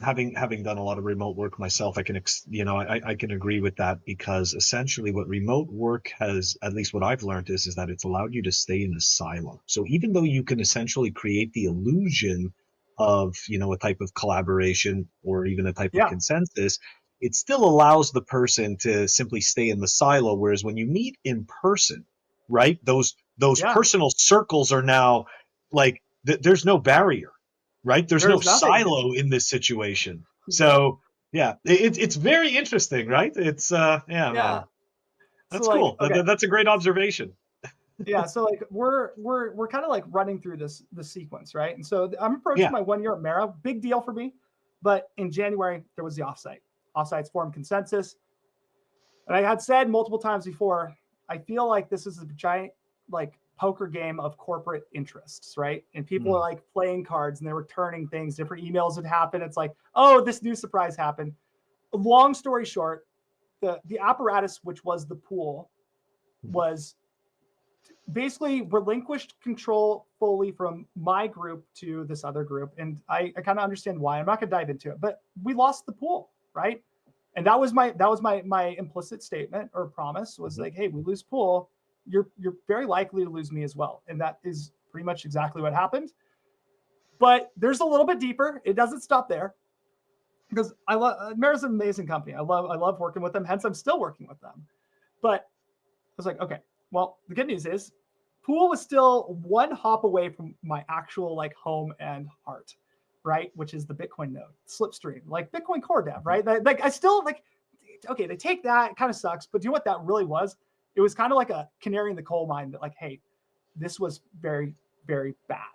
Having done a lot of remote work myself, I can agree with that, because essentially what remote work has, at least what I've learned, is that it's allowed you to stay in a silo. So even though you can essentially create the illusion of, a type of collaboration or even a type of yeah, consensus, it still allows the person to simply stay in the silo. Whereas when you meet in person, right, those yeah, personal circles are now like there's no barrier, right? There's no there's nothing. silo in this situation. Yeah, So yeah, it's very interesting, right? It's yeah, yeah. man, So that's like, cool. okay, That's a great observation. yeah. So like, we're kind of like running through this sequence, right? And so I'm approaching Yeah. my 1 year at Mara, big deal for me. But in January there was the offsite. Offsites formed consensus, and I had said multiple times before, I feel like this is a giant like poker game of corporate interests, right? And people are Mm. like playing cards and they're returning things. Different emails would happen. It's like, oh, this new surprise happened. Long story short, the apparatus, which was the pool, was basically relinquished control fully from my group to this other group. And I kind of understand why. I'm not gonna dive into it, but we lost the pool, right? And that was my implicit statement or promise, was Mhm. like, hey, we lose pool, you're very likely to lose me as well. And that is pretty much exactly what happened. But there's a little bit deeper. It doesn't stop there, because I love Mara's an amazing company. I love working with them. Hence, I'm still working with them. But I was like, okay, well, the good news is Pool was still one hop away from my actual like home and heart, right? Which is the Bitcoin node, Slipstream, like Bitcoin core dev, right? Like I still like, okay, they take that, it kind of sucks, but do you know what that really was? It was kind of like a canary in the coal mine that like, hey, this was very, very bad,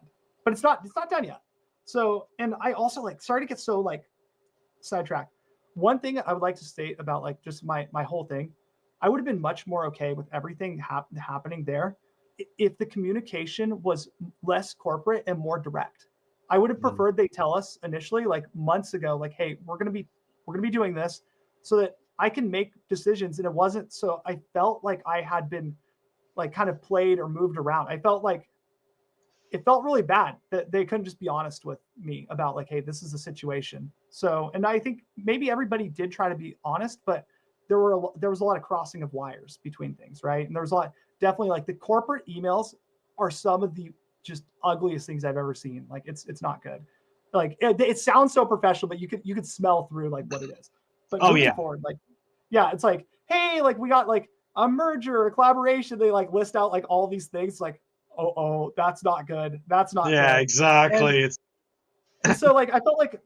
but it's not done yet. So, and I also like, sorry to get so like sidetracked. One thing I would like to state about like just my whole thing, I would have been much more okay with everything happening there if the communication was less corporate and more direct. I would have Mm. preferred they tell us initially, like months ago, like, hey, we're gonna be doing this, so that I can make decisions. And it wasn't so I felt like I had been like kind of played or moved around. I felt like it felt really bad that they couldn't just be honest with me about like, hey, this is the situation. So, and I think maybe everybody did try to be honest, but there was a lot of crossing of wires between things, right? And there was a lot, definitely like the corporate emails are some of the just ugliest things I've ever seen. Like it's not good. Like it sounds so professional, but you could smell through like what it is. But Oh moving yeah. forward, like yeah, it's like, hey, like we got like a merger, a collaboration. They like list out like all these things, like, oh, that's not good. That's not Yeah, good. And exactly. It's and so like I felt like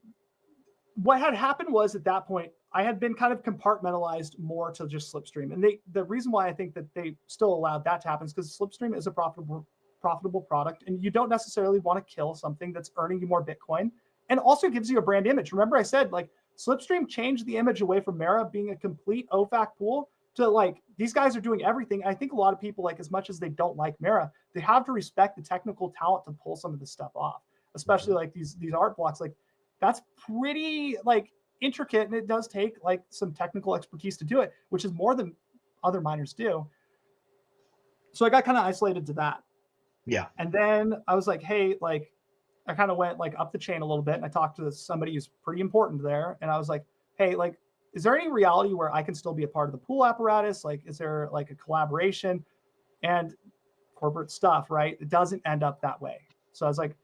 what had happened was at that point I had been kind of compartmentalized more to just Slipstream. And the reason why I think that they still allowed that to happen is because Slipstream is a profitable product, and you don't necessarily want to kill something that's earning you more Bitcoin and also gives you a brand image. Remember I said like Slipstream changed the image away from Mara being a complete OFAC pool to like these guys are doing everything. I think a lot of people, like as much as they don't like Mara, they have to respect the technical talent to pull some of this stuff off, especially like these art blocks. Like that's pretty like intricate, and it does take like some technical expertise to do it, which is more than other miners do. So I got kind of isolated to that. yeah. And then I was like, hey, like I kind of went like up the chain a little bit, and I talked to somebody who's pretty important there, and I was like, hey, like, is there any reality where I can still be a part of the pool apparatus? Like, is there like a collaboration? And corporate stuff, right? It doesn't end up that way. So I was like,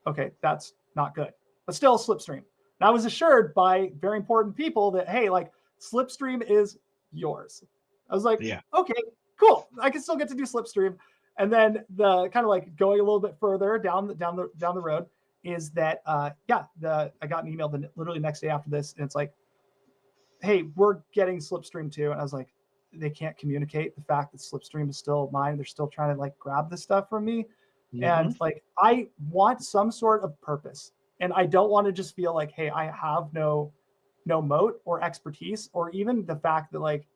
okay, that's not good. But still Slipstream. And I was assured by very important people that, hey, like, Slipstream is yours. I was like, Yeah. okay, cool. I can still get to do Slipstream. And then the kind of like going a little bit further down the road is that I got an email the literally next day after this, and it's like, hey, we're getting Slipstream too. And I was like, they can't communicate the fact that Slipstream is still mine. They're still trying to like grab this stuff from me. And like, I want some sort of purpose, and I don't want to just feel like, hey, I have no moat or expertise, or even the fact that like,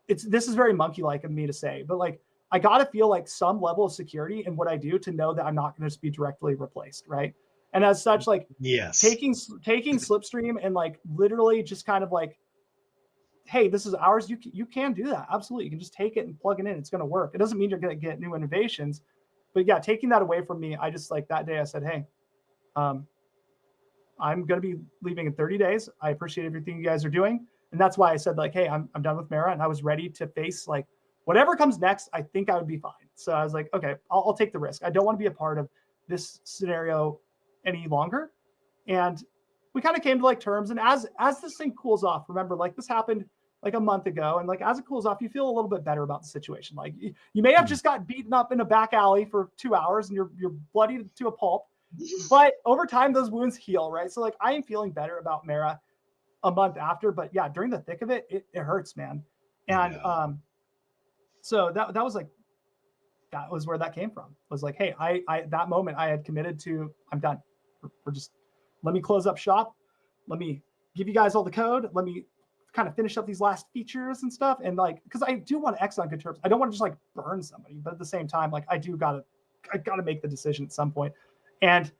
this is very monkey-like of me to say, but like, I got to feel like some level of security in what I do to know that I'm not going to just be directly replaced. Right. And as such, like, Yes. taking Slipstream and like literally just kind of like, hey, this is ours. You can do that. Absolutely. You can just take it and plug it in. It's going to work. It doesn't mean you're going to get new innovations, but yeah, taking that away from me, I just like that day I said, hey, I'm going to be leaving in 30 days. I appreciate everything you guys are doing. And that's why I said like, hey, I'm done with Mara. And I was ready to face like whatever comes next. I think I would be fine. So I was like, okay, I'll take the risk. I don't want to be a part of this scenario any longer. And we kind of came to like terms. And as this thing cools off, remember, like, this happened like a month ago. And like, as it cools off, you feel a little bit better about the situation. Like, you may have just got beaten up in a back alley for 2 hours and you're bloody to a pulp, but over time, those wounds heal, right? So like, I am feeling better about Mara a month after, but yeah, during the thick of it, it hurts, man. And so that was like, that was where that came from. It was like, hey, I that moment I had committed to, I'm done. We're just, let me close up shop. Let me give you guys all the code. Let me kind of finish up these last features and stuff. And like, because I do want to exit on good terms. I don't want to just like burn somebody, but at the same time, like, I gotta make the decision at some point. And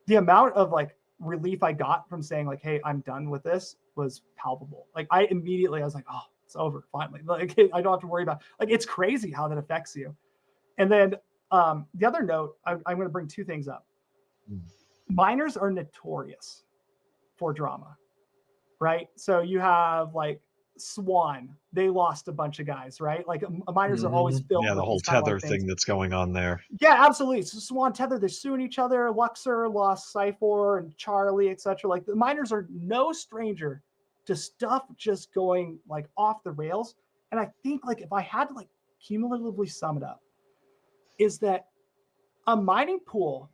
the amount of like relief I got from saying like, hey, I'm done with this was palpable. Like, I was like, oh, it's over finally. Like, I don't have to worry about, like, it's crazy how that affects you. And then the other note, I'm going to bring two things up. Miners are notorious for drama, right? So you have like Swan, they lost a bunch of guys, right? Like, miners are always filled with the whole these kind of tether like thing that's going on there. Yeah, absolutely. So Swan, Tether, they're suing each other. Luxor lost Cypher and Charlie, etc. Like, the miners are no stranger to stuff just going like off the rails. And I think like, if I had to like cumulatively sum it up, is that a mining pool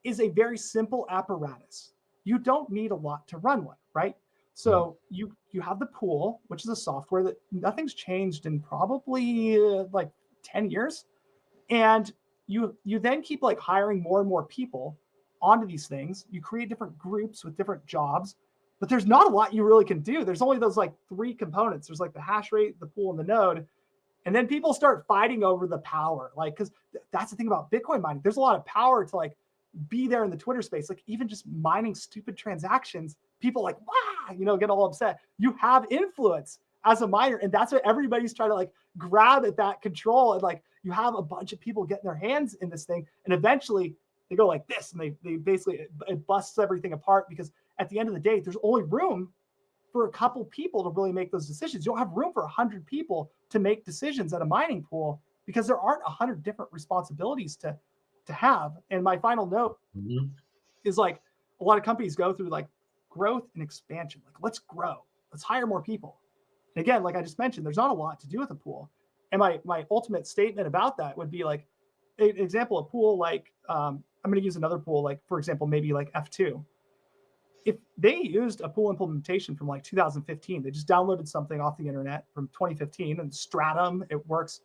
is a very simple apparatus. You don't need a lot to run one, right? So you have the pool, which is a software that nothing's changed in probably like 10 years. And you then keep like hiring more and more people onto these things. You create different groups with different jobs, but there's not a lot you really can do. There's only those like three components. There's like the hash rate, the pool, and the node. And then people start fighting over the power. Like, because that's the thing about Bitcoin mining. There's a lot of power to like be there in the Twitter space. Like, even just mining stupid transactions, people like, wow, get all upset. You have influence as a miner. And that's what everybody's trying to like grab at that control. And like, you have a bunch of people getting their hands in this thing. And eventually they go like this, and they basically, it busts everything apart, because at the end of the day, there's only room for a couple people to really make those decisions. You don't have room for 100 people to make decisions at a mining pool, because there aren't 100 different responsibilities to have. And my final note is like, a lot of companies go through like growth and expansion. Like, let's grow, let's hire more people. And again, like I just mentioned, there's not a lot to do with a pool. And my ultimate statement about that would be like, an example, a pool like, I'm going to use another pool, like, for example, maybe like F2. If they used a pool implementation from like 2015, they just downloaded something off the internet from 2015 and Stratum, it works,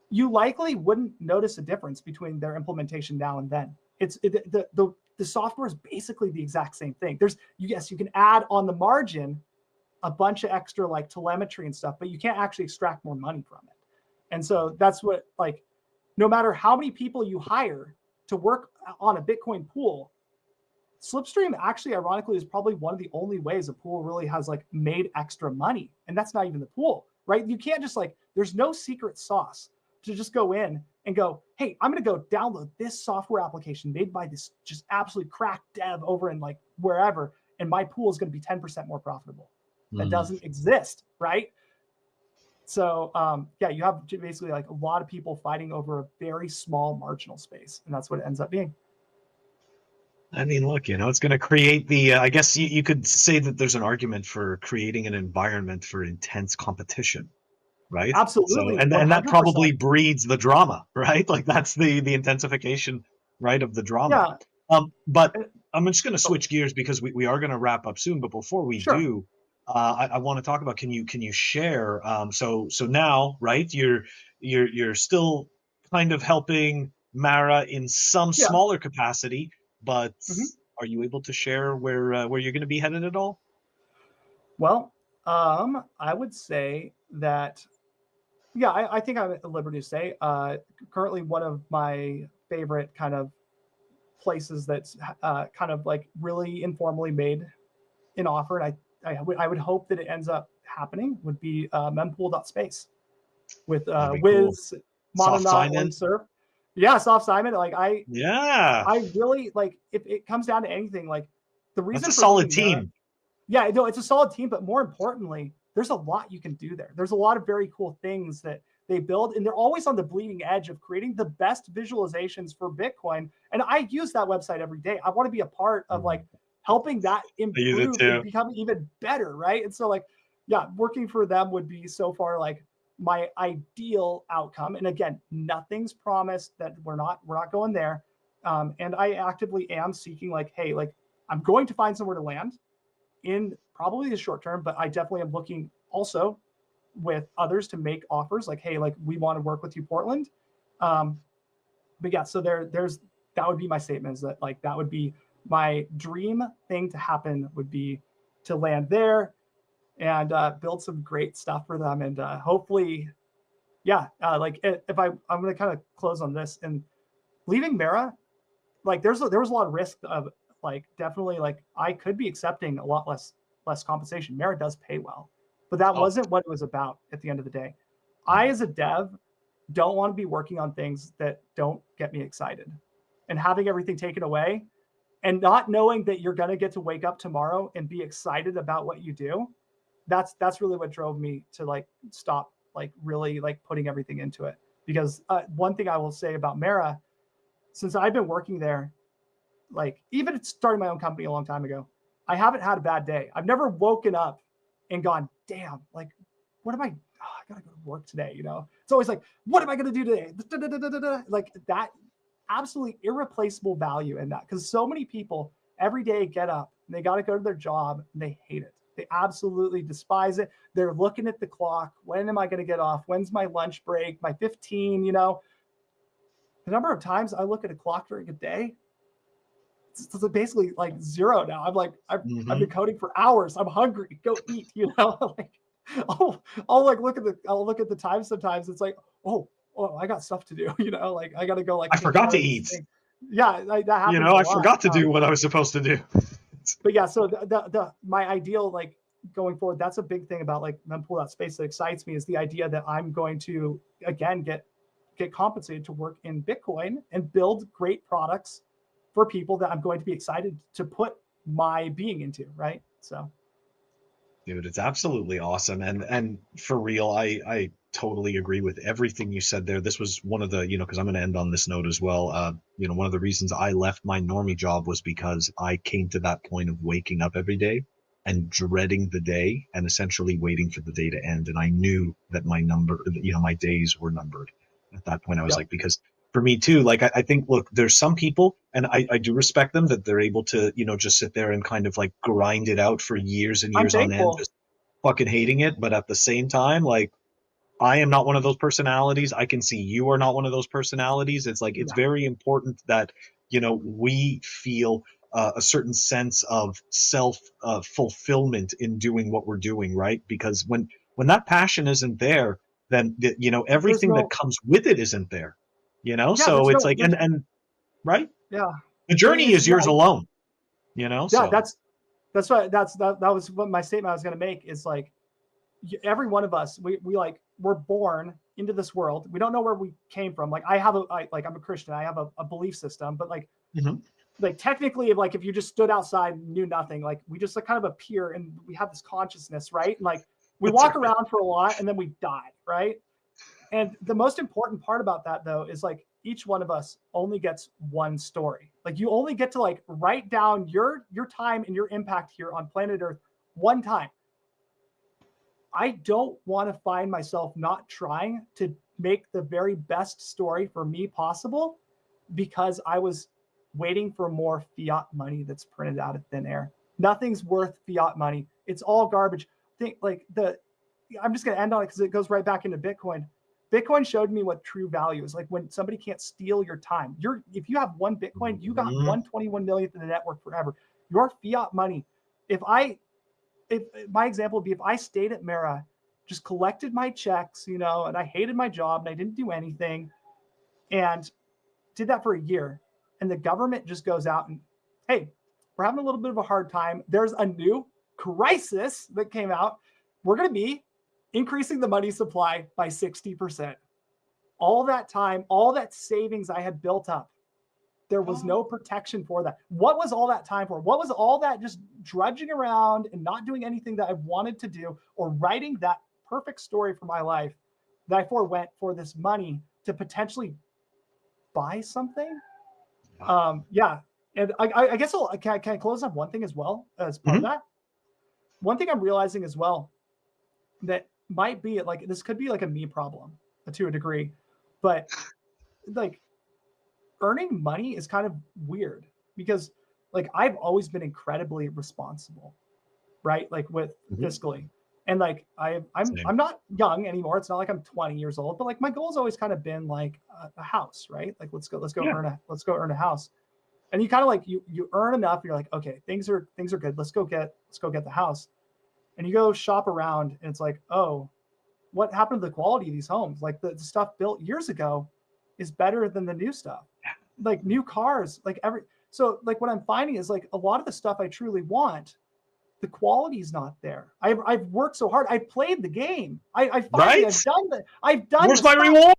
you likely wouldn't notice a difference between their implementation now and then. The software is basically the exact same thing. Yes, you can add on the margin a bunch of extra like telemetry and stuff, but you can't actually extract more money from it. And so that's what, like, no matter how many people you hire to work on a Bitcoin pool, Slipstream actually, ironically, is probably one of the only ways a pool really has like made extra money. And that's not even the pool, right? You can't just like, there's no secret sauce to just go in and go, hey, I'm going to go download this software application made by this just absolutely crack dev over in like wherever, and my pool is going to be 10% more profitable. That doesn't exist, right? So yeah, you have basically like a lot of people fighting over a very small marginal space, and that's what it ends up being. I mean, look, it's going to create the, I guess you could say that there's an argument for creating an environment for intense competition, right? So, Absolutely, and that 100%. probably breeds the drama, right? Like that's the intensification, right, of the drama. Yeah. But I'm just going to switch gears because we are going to wrap up soon. But before we Sure. do, I want to talk about, can you share? So now, right, you're still kind of helping Mara in some Yeah. smaller capacity, but are you able to share where you're going to be headed at all? Well, I would say that, yeah, I think I'm at liberty to say, currently one of my favorite kind of places that's kind of like really informally made an offer, and I would hope that it ends up happening, would be mempool.space with That'd be cool. Wiz, Soft Mononaut, sign in. OnSurf. Yeah, soft Simon. Like Yeah, I really like, if it comes down to anything, like the that's reason a for solid leaving Mara, team. yeah, no, it's a solid team, but more importantly, there's a lot you can do there. There's a lot of very cool things that they build, and they're always on the bleeding edge of creating the best visualizations for Bitcoin. And I use that website every day. I want to be a part of like helping that I use it improve too. and become even better, right? And so like, yeah, working for them would be so far like my ideal outcome. And again, nothing's promised, that we're not going there. And I actively am seeking like, hey, like I'm going to find somewhere to land in probably the short term, but I definitely am looking also with others to make offers like, hey, like we want to work with you, Portland. But yeah, so there's that would be my statement, is that like that would be my dream thing to happen, would be to land there and build some great stuff for them. And hopefully, yeah, like if I'm going to kind of close on this, and leaving Mara, like there was a lot of risk of like, definitely like I could be accepting a lot less compensation. Mara does pay well, but that wasn't what it was about at the end of the day. I, as a dev, don't want to be working on things that don't get me excited, and having everything taken away and not knowing that you're going to get to wake up tomorrow and be excited about what you do. That's really what drove me to like stop like really like putting everything into it. Because one thing I will say about Mara, since I've been working there, like even starting my own company a long time ago, I haven't had a bad day. I've never woken up and gone, damn, like, what am I? Oh, I gotta go to work today. It's always like, what am I gonna do today? Like that, absolutely irreplaceable value in that. Because so many people every day get up and they got to go to their job and they hate it. They absolutely despise it. They're looking at the clock. When am I going to get off? When's my lunch break? My 15, The number of times I look at a clock during a day, it's basically like zero now. I'm like, I've been coding for hours. I'm hungry. Go eat, like I'll look at the time sometimes. It's like, oh, I got stuff to do, like I got to go like I forgot to eat. Yeah, that happens a I lot. forgot to do what I was supposed to do. But yeah, so my ideal, like going forward, that's a big thing about like mempool.space that excites me, is the idea that I'm going to again get compensated to work in Bitcoin and build great products for people that I'm going to be excited to put my being into, right? So Dude, it's absolutely awesome. And for real, I totally agree with everything you said there. This was one of the, because I'm going to end on this note as well. One of the reasons I left my normie job was because I came to that point of waking up every day and dreading the day and essentially waiting for the day to end. And I knew that my days were numbered at that point. I was like, because for me too, like I think, look, there's some people, and I do respect them, that they're able to, just sit there and kind of like grind it out for years and I'm years on end, thankful. just fucking hating it. But at the same time, like, I am not one of those personalities. I can see you are not one of those personalities. It's like, it's very important that, we feel a certain sense of self fulfillment in doing what we're doing, right? Because when that passion isn't there, then everything that comes with it isn't there. So it's like, and right, the journey is yours alone. Yeah, that's what that was what my statement I was going to make, is like, every one of us, we're born into this world. We don't know where we came from. Like I'm a Christian. I have a belief system, but like, like technically, like if you just stood outside and knew nothing, like we just like kind of appear and we have this consciousness, right? And like we walk around for a lot and then we die, right? And the most important part about that though is like each one of us only gets one story. Like you only get to like write down your time and your impact here on planet Earth one time. I don't want to find myself not trying to make the very best story for me possible because I was waiting for more fiat money that's printed out of thin air. Nothing's worth fiat money. It's all garbage. I'm just going to end on it because it goes right back into Bitcoin. Bitcoin showed me what true value is. Like when somebody can't steal your time. If you have one Bitcoin, you got 121 millionth in the network forever. Your fiat money. If my example would be if I stayed at Mara, just collected my checks, and I hated my job and I didn't do anything and did that for a year. And the government just goes out and, hey, we're having a little bit of a hard time. There's a new crisis that came out. We're going to be increasing the money supply by 60%. All that time, all that savings I had built up, there was no protection for that. What was all that time for? What was all that just drudging around and not doing anything that I wanted to do or writing that perfect story for my life that I forewent for this money to potentially buy something? Yeah. And I guess can I close up one thing as well as part of that? One thing I'm realizing as well that might be like, this could be like a me problem to a degree, but like earning money is kind of weird because like I've always been incredibly responsible, right? Like with fiscally. And like I'm not young anymore. It's not like I'm 20 years old, but like my goal's always kind of been like a house, right? Like let's go earn a house. And you kind of like you earn enough. You're like, okay, things are good. Let's go get the house. And you go shop around and it's like, oh, what happened to the quality of these homes? Like the stuff built years ago is better than the new stuff. Like new cars, so like what I'm finding is like a lot of the stuff I truly want, the quality's not there. I've worked so hard. I played the game. I've done that. I've done. Where's my reward?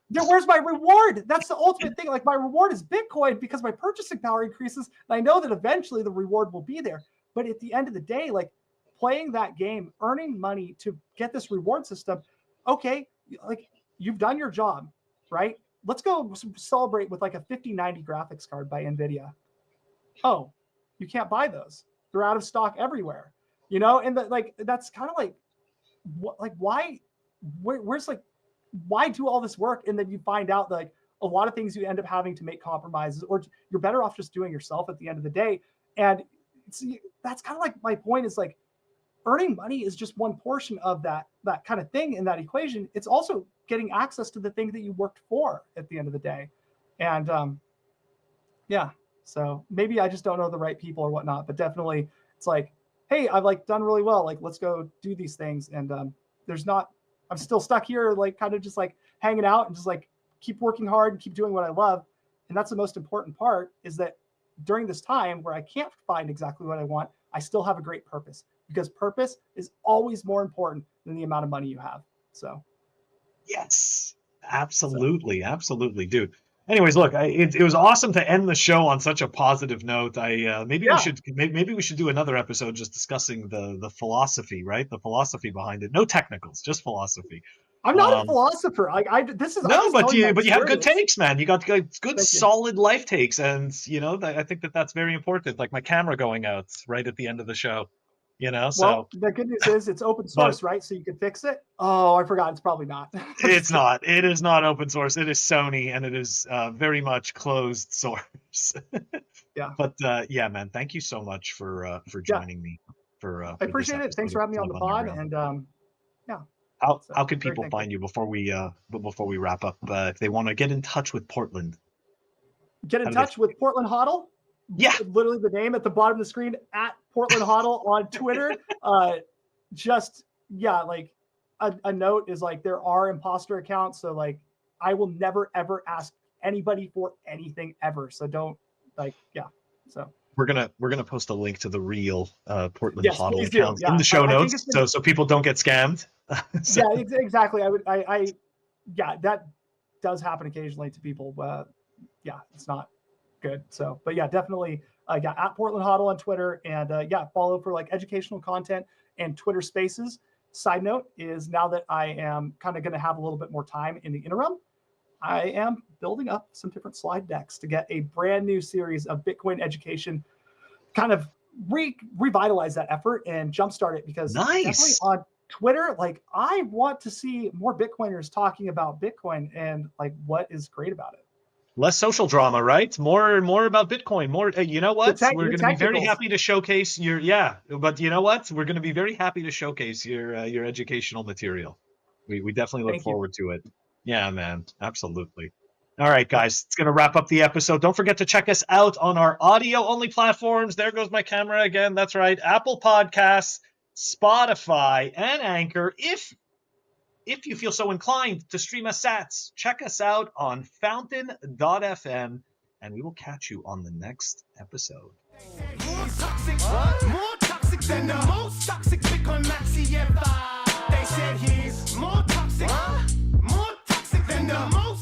Where's my reward? That's the ultimate thing. Like my reward is Bitcoin because my purchasing power increases. And I know that eventually the reward will be there. But at the end of the day, like playing that game, earning money to get this reward system, okay, like you've done your job, right? Let's go celebrate with like a 5090 graphics card by NVIDIA. Oh, you can't buy those. They're out of stock everywhere, and that's kind of like, what, like why, where's like, why do all this work? And then you find out like a lot of things you end up having to make compromises, or you're better off just doing yourself at the end of the day. And that's kind of like my point is like earning money is just one portion of that kind of thing in that equation. It's also getting access to the thing that you worked for at the end of the day. And yeah, so maybe I just don't know the right people or whatnot, but definitely it's like, hey, I've like done really well. Like, let's go do these things. And I'm still stuck here, like kind of just like hanging out and just like keep working hard and keep doing what I love. And that's the most important part, is that during this time where I can't find exactly what I want, I still have a great purpose, because purpose is always more important than the amount of money you have. So. Yes, absolutely. Absolutely, dude. Anyways, look, it was awesome to end the show on such a positive note. Maybe we should do another episode just discussing the philosophy, right? The philosophy behind it. No technicals, just philosophy. I'm not a philosopher. But you have good takes, man. You got good solid life takes, and I think that's very important. Like my camera going out right at the end of the show. Well, the good news is it's open source, right? So you can fix it. Oh, I forgot. It's probably not. It's not. It is not open source. It is Sony, and it is very much closed source. Yeah. But yeah, man, thank you so much for joining me. I appreciate it. Thanks for having me on the pod. And yeah. How can people find you before we wrap up? If they want to get in touch with Portland, get in touch with PortlandHodl. Yeah, literally the name at the bottom of the screen, at PortlandHodl on Twitter. Like a note is like, there are imposter accounts, so like I will never ever ask anybody for anything ever. So don't so we're gonna post a link to the real Portland Yes, HODL please do. account Yeah, in the show I think notes, it's been, so people don't get scammed. So, yeah, exactly. Yeah, that does happen occasionally to people. Yeah, it's not good. So, but yeah, definitely, yeah, at PortlandHodl on Twitter, and yeah, follow for like educational content and Twitter Spaces. Side note is, now that I am kind of going to have a little bit more time in the interim, I am building up some different slide decks to get a brand new series of Bitcoin education, kind of revitalize that effort and jumpstart it, because definitely nice. on Twitter, like, I want to see more Bitcoiners talking about Bitcoin and like what is great about it. Less social drama, right? More about Bitcoin. More, you know what? We're The going to be very technicals. happy to showcase your, yeah. But you know what? We're going to be very happy to showcase your educational material. We definitely look Thank you. forward to it. Yeah, man, absolutely. All right, guys, it's going to wrap up the episode. Don't forget to check us out on our audio-only platforms. There goes my camera again. That's right, Apple Podcasts, Spotify, and Anchor. If you feel so inclined to stream us sats, check us out on fountain.fm, and we will catch you on the next episode. More toxic than the most toxic Bitcoin maxi ever. They said he's more toxic than the most